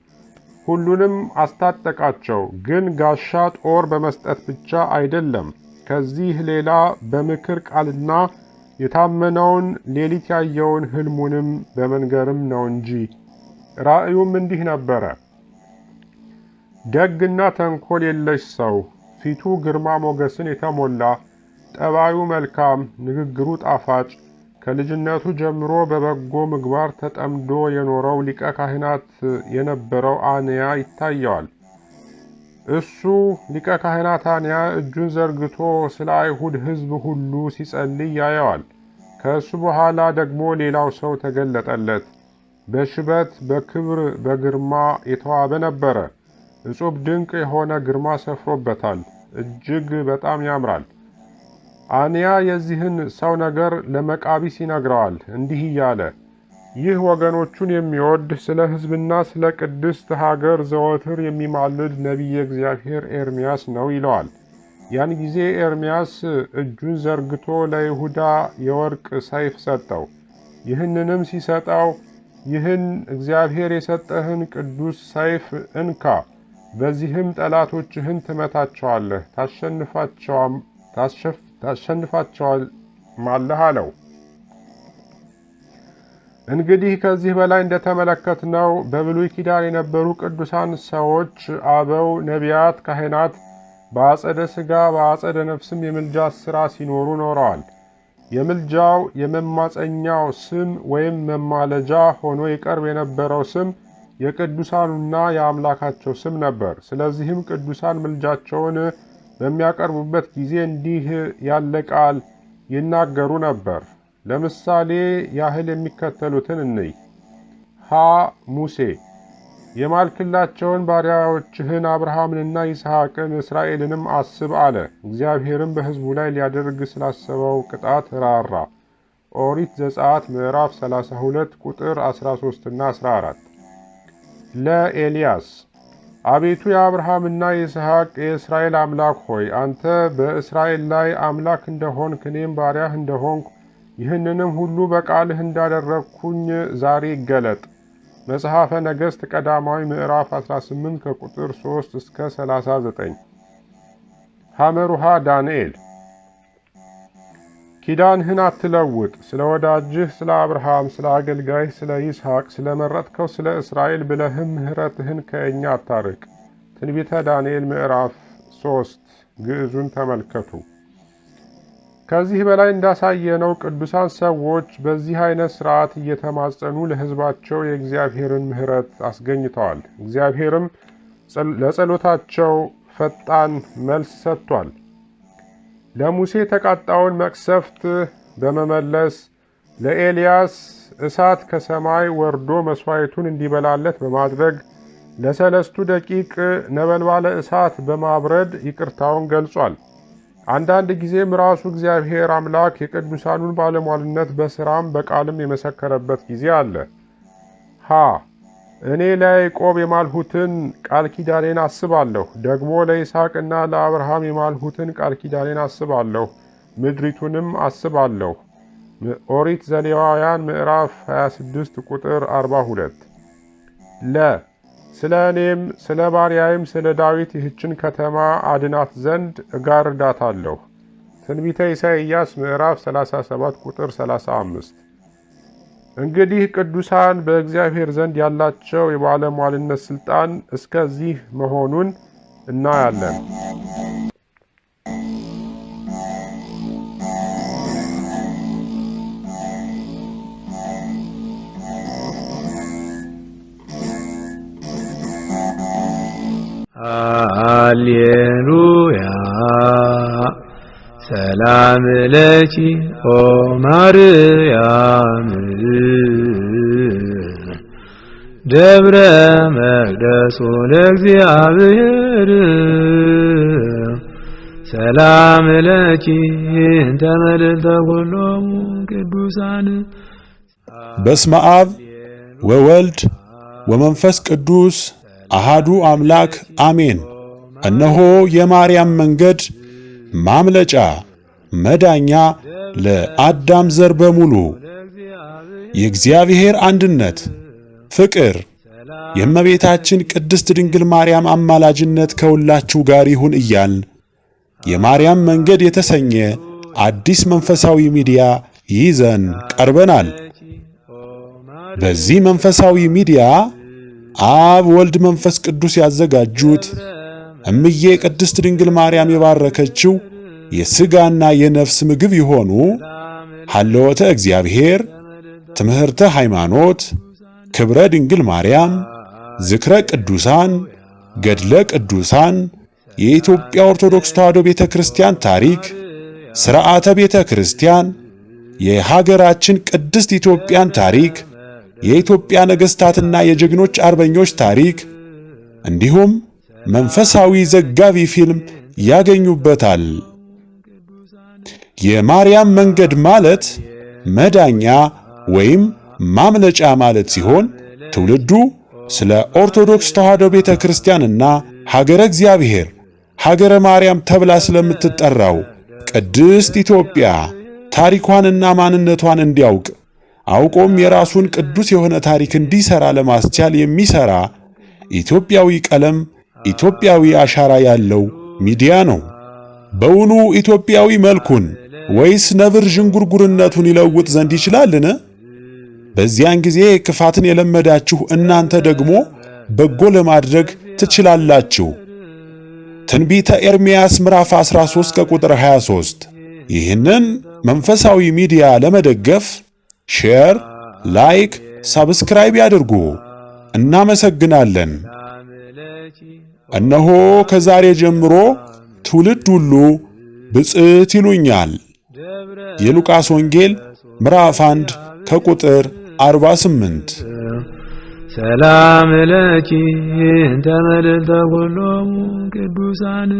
ሁሉንም አስታጠቃቸው። ግን ጋሻ ጦር በመስጠት ብቻ አይደለም፣ ከዚህ ሌላ በምክር ቃልና የታመነውን ሌሊት ያየውን ሕልሙንም በመንገርም ነው እንጂ። ራእዩም እንዲህ ነበረ። ደግና ተንኮል የለሽ ሰው፣ ፊቱ ግርማ ሞገስን የተሞላ፣ ጠባዩ መልካም፣ ንግግሩ ጣፋጭ፣ ከልጅነቱ ጀምሮ በበጎ ምግባር ተጠምዶ የኖረው ሊቀ ካህናት የነበረው አንያ ይታየዋል። እሱ ሊቀ ካህናት አንያ እጁን ዘርግቶ ስለ አይሁድ ሕዝብ ሁሉ ሲጸልይ ያየዋል። ከእሱ በኋላ ደግሞ ሌላው ሰው ተገለጠለት። በሽበት በክብር በግርማ የተዋበ ነበረ። እጹብ ድንቅ የሆነ ግርማ ሰፍሮበታል፣ እጅግ በጣም ያምራል። አንያ የዚህን ሰው ነገር ለመቃቢስ ይነግረዋል እንዲህ እያለ፣ ይህ ወገኖቹን የሚወድ ስለ ሕዝብና ስለ ቅድስት ሀገር ዘወትር የሚማልድ ነቢየ እግዚአብሔር ኤርምያስ ነው ይለዋል። ያን ጊዜ ኤርምያስ እጁን ዘርግቶ ለይሁዳ የወርቅ ሰይፍ ሰጠው። ይህንንም ሲሰጠው፣ ይህን እግዚአብሔር የሰጠህን ቅዱስ ሰይፍ እንካ፣ በዚህም ጠላቶችህን ትመታቸዋለህ፣ ታሸንፋቸዋለህ አለው። እንግዲህ ከዚህ በላይ እንደተመለከትነው በብሉይ ኪዳን የነበሩ ቅዱሳን ሰዎች፣ አበው፣ ነቢያት፣ ካህናት በአጸደ ሥጋ በአጸደ ነፍስም የምልጃ ሥራ ሲኖሩ ኖረዋል። የምልጃው የመማፀኛው ስም ወይም መማለጃ ሆኖ ይቀርብ የነበረው ስም የቅዱሳኑና የአምላካቸው ስም ነበር። ስለዚህም ቅዱሳን ምልጃቸውን በሚያቀርቡበት ጊዜ እንዲህ ያለ ቃል ይናገሩ ነበር። ለምሳሌ ያህል የሚከተሉትን እንይ። ሀ ሙሴ የማልክላቸውን ባሪያዎችህን አብርሃምንና ይስሐቅን እስራኤልንም አስብ አለ። እግዚአብሔርም በሕዝቡ ላይ ሊያደርግ ስላሰበው ቅጣት ራራ። ኦሪት ዘጸአት ምዕራፍ 32 ቁጥር 13 እና 14። ለኤልያስ አቤቱ የአብርሃምና የይስሐቅ የእስራኤል አምላክ ሆይ አንተ በእስራኤል ላይ አምላክ እንደሆንክ እኔም ባሪያህ እንደሆንኩ ይህንንም ሁሉ በቃልህ እንዳደረግኩኝ ዛሬ ይገለጥ። መጽሐፈ ነገሥት ቀዳማዊ ምዕራፍ 18 ከቁጥር 3 እስከ 39። ሐመሩሃ ዳንኤል ኪዳንህን አትለውጥ፣ ስለ ወዳጅህ ስለ አብርሃም፣ ስለ አገልጋይህ ስለ ይስሐቅ፣ ስለ መረጥከው ስለ እስራኤል ብለህም ምሕረትህን ከእኛ አታርቅ። ትንቢተ ዳንኤል ምዕራፍ 3 ግዕዙን ተመልከቱ። ከዚህ በላይ እንዳሳየነው ቅዱሳን ሰዎች በዚህ አይነት ሥርዓት እየተማጸኑ ለሕዝባቸው የእግዚአብሔርን ምሕረት አስገኝተዋል። እግዚአብሔርም ለጸሎታቸው ፈጣን መልስ ሰጥቷል። ለሙሴ የተቃጣውን መቅሰፍት በመመለስ ለኤልያስ እሳት ከሰማይ ወርዶ መሥዋዕቱን እንዲበላለት በማድረግ ለሰለስቱ ደቂቅ ነበልባለ እሳት በማብረድ ይቅርታውን ገልጿል። አንዳንድ ጊዜም ራሱ እግዚአብሔር አምላክ የቅዱሳኑን ባለሟልነት በሥራም በቃልም የመሰከረበት ጊዜ አለ። እኔ ለያዕቆብ የማልሁትን ቃል ኪዳኔን አስባለሁ፣ ደግሞ ለይስሐቅና ለአብርሃም የማልሁትን ቃል ኪዳኔን አስባለሁ፣ ምድሪቱንም አስባለሁ። ኦሪት ዘሌዋውያን ምዕራፍ 26 ቁጥር 42። ስለ እኔም ስለ ባሪያዬም ስለ ዳዊት ይህችን ከተማ አድናት ዘንድ እጋርዳታለሁ። ትንቢተ ኢሳይያስ ምዕራፍ 37 ቁጥር 35። እንግዲህ ቅዱሳን በእግዚአብሔር ዘንድ ያላቸው የባለሟልነት ሥልጣን እስከዚህ መሆኑን እናያለን። ሃሌሉያ ሰላም ለኪ ኦ ማርያም ደብረ መቅደሱ ለእግዚአብሔር ሰላም ለኪ እንተ መልዕልተ ኩሎሙ ቅዱሳን። በስመ አብ ወወልድ ወመንፈስ ቅዱስ አሃዱ አምላክ አሜን። እነሆ የማርያም መንገድ ማምለጫ መዳኛ ለአዳም ዘር በሙሉ የእግዚአብሔር አንድነት ፍቅር የእመቤታችን ቅድስት ድንግል ማርያም አማላጅነት ከሁላችሁ ጋር ይሁን እያልን የማርያም መንገድ የተሰኘ አዲስ መንፈሳዊ ሚዲያ ይዘን ቀርበናል። በዚህ መንፈሳዊ ሚዲያ አብ ወልድ መንፈስ ቅዱስ ያዘጋጁት እምዬ ቅድስት ድንግል ማርያም የባረከችው የሥጋና የነፍስ ምግብ የሆኑ ሀልወተ እግዚአብሔር፣ ትምህርተ ሃይማኖት፣ ክብረ ድንግል ማርያም፣ ዝክረ ቅዱሳን፣ ገድለ ቅዱሳን፣ የኢትዮጵያ ኦርቶዶክስ ተዋሕዶ ቤተ ክርስቲያን ታሪክ፣ ሥርዓተ ቤተ ክርስቲያን፣ የሀገራችን ቅድስት ኢትዮጵያን ታሪክ፣ የኢትዮጵያ ነገሥታትና የጀግኖች አርበኞች ታሪክ እንዲሁም መንፈሳዊ ዘጋቢ ፊልም ያገኙበታል። የማርያም መንገድ ማለት መዳኛ ወይም ማምለጫ ማለት ሲሆን ትውልዱ ስለ ኦርቶዶክስ ተዋሕዶ ቤተ ክርስቲያንና ሀገረ እግዚአብሔር ሀገረ ማርያም ተብላ ስለምትጠራው ቅድስት ኢትዮጵያ ታሪኳንና ማንነቷን እንዲያውቅ አውቆም የራሱን ቅዱስ የሆነ ታሪክ እንዲሰራ ለማስቻል የሚሰራ ኢትዮጵያዊ ቀለም፣ ኢትዮጵያዊ አሻራ ያለው ሚዲያ ነው። በውኑ ኢትዮጵያዊ መልኩን ወይስ ነብር ዥንጉርጉርነቱን ይለውጥ ዘንድ ይችላልን? በዚያን ጊዜ ክፋትን የለመዳችሁ እናንተ ደግሞ በጎ ለማድረግ ትችላላችሁ። ትንቢተ ኤርምያስ ምዕራፍ 13 ከቁጥር 23። ይህንን መንፈሳዊ ሚዲያ ለመደገፍ ሼር፣ ላይክ፣ ሳብስክራይብ ያድርጉ። እናመሰግናለን። እነሆ ከዛሬ ጀምሮ ትውልድ ሁሉ ብፅዕት ይሉኛል። የሉቃስ ወንጌል ምዕራፍ 1 ከቁጥር 48። ሰላም ለኪ እንተ መልዕልተ ኩሎሙ ቅዱሳን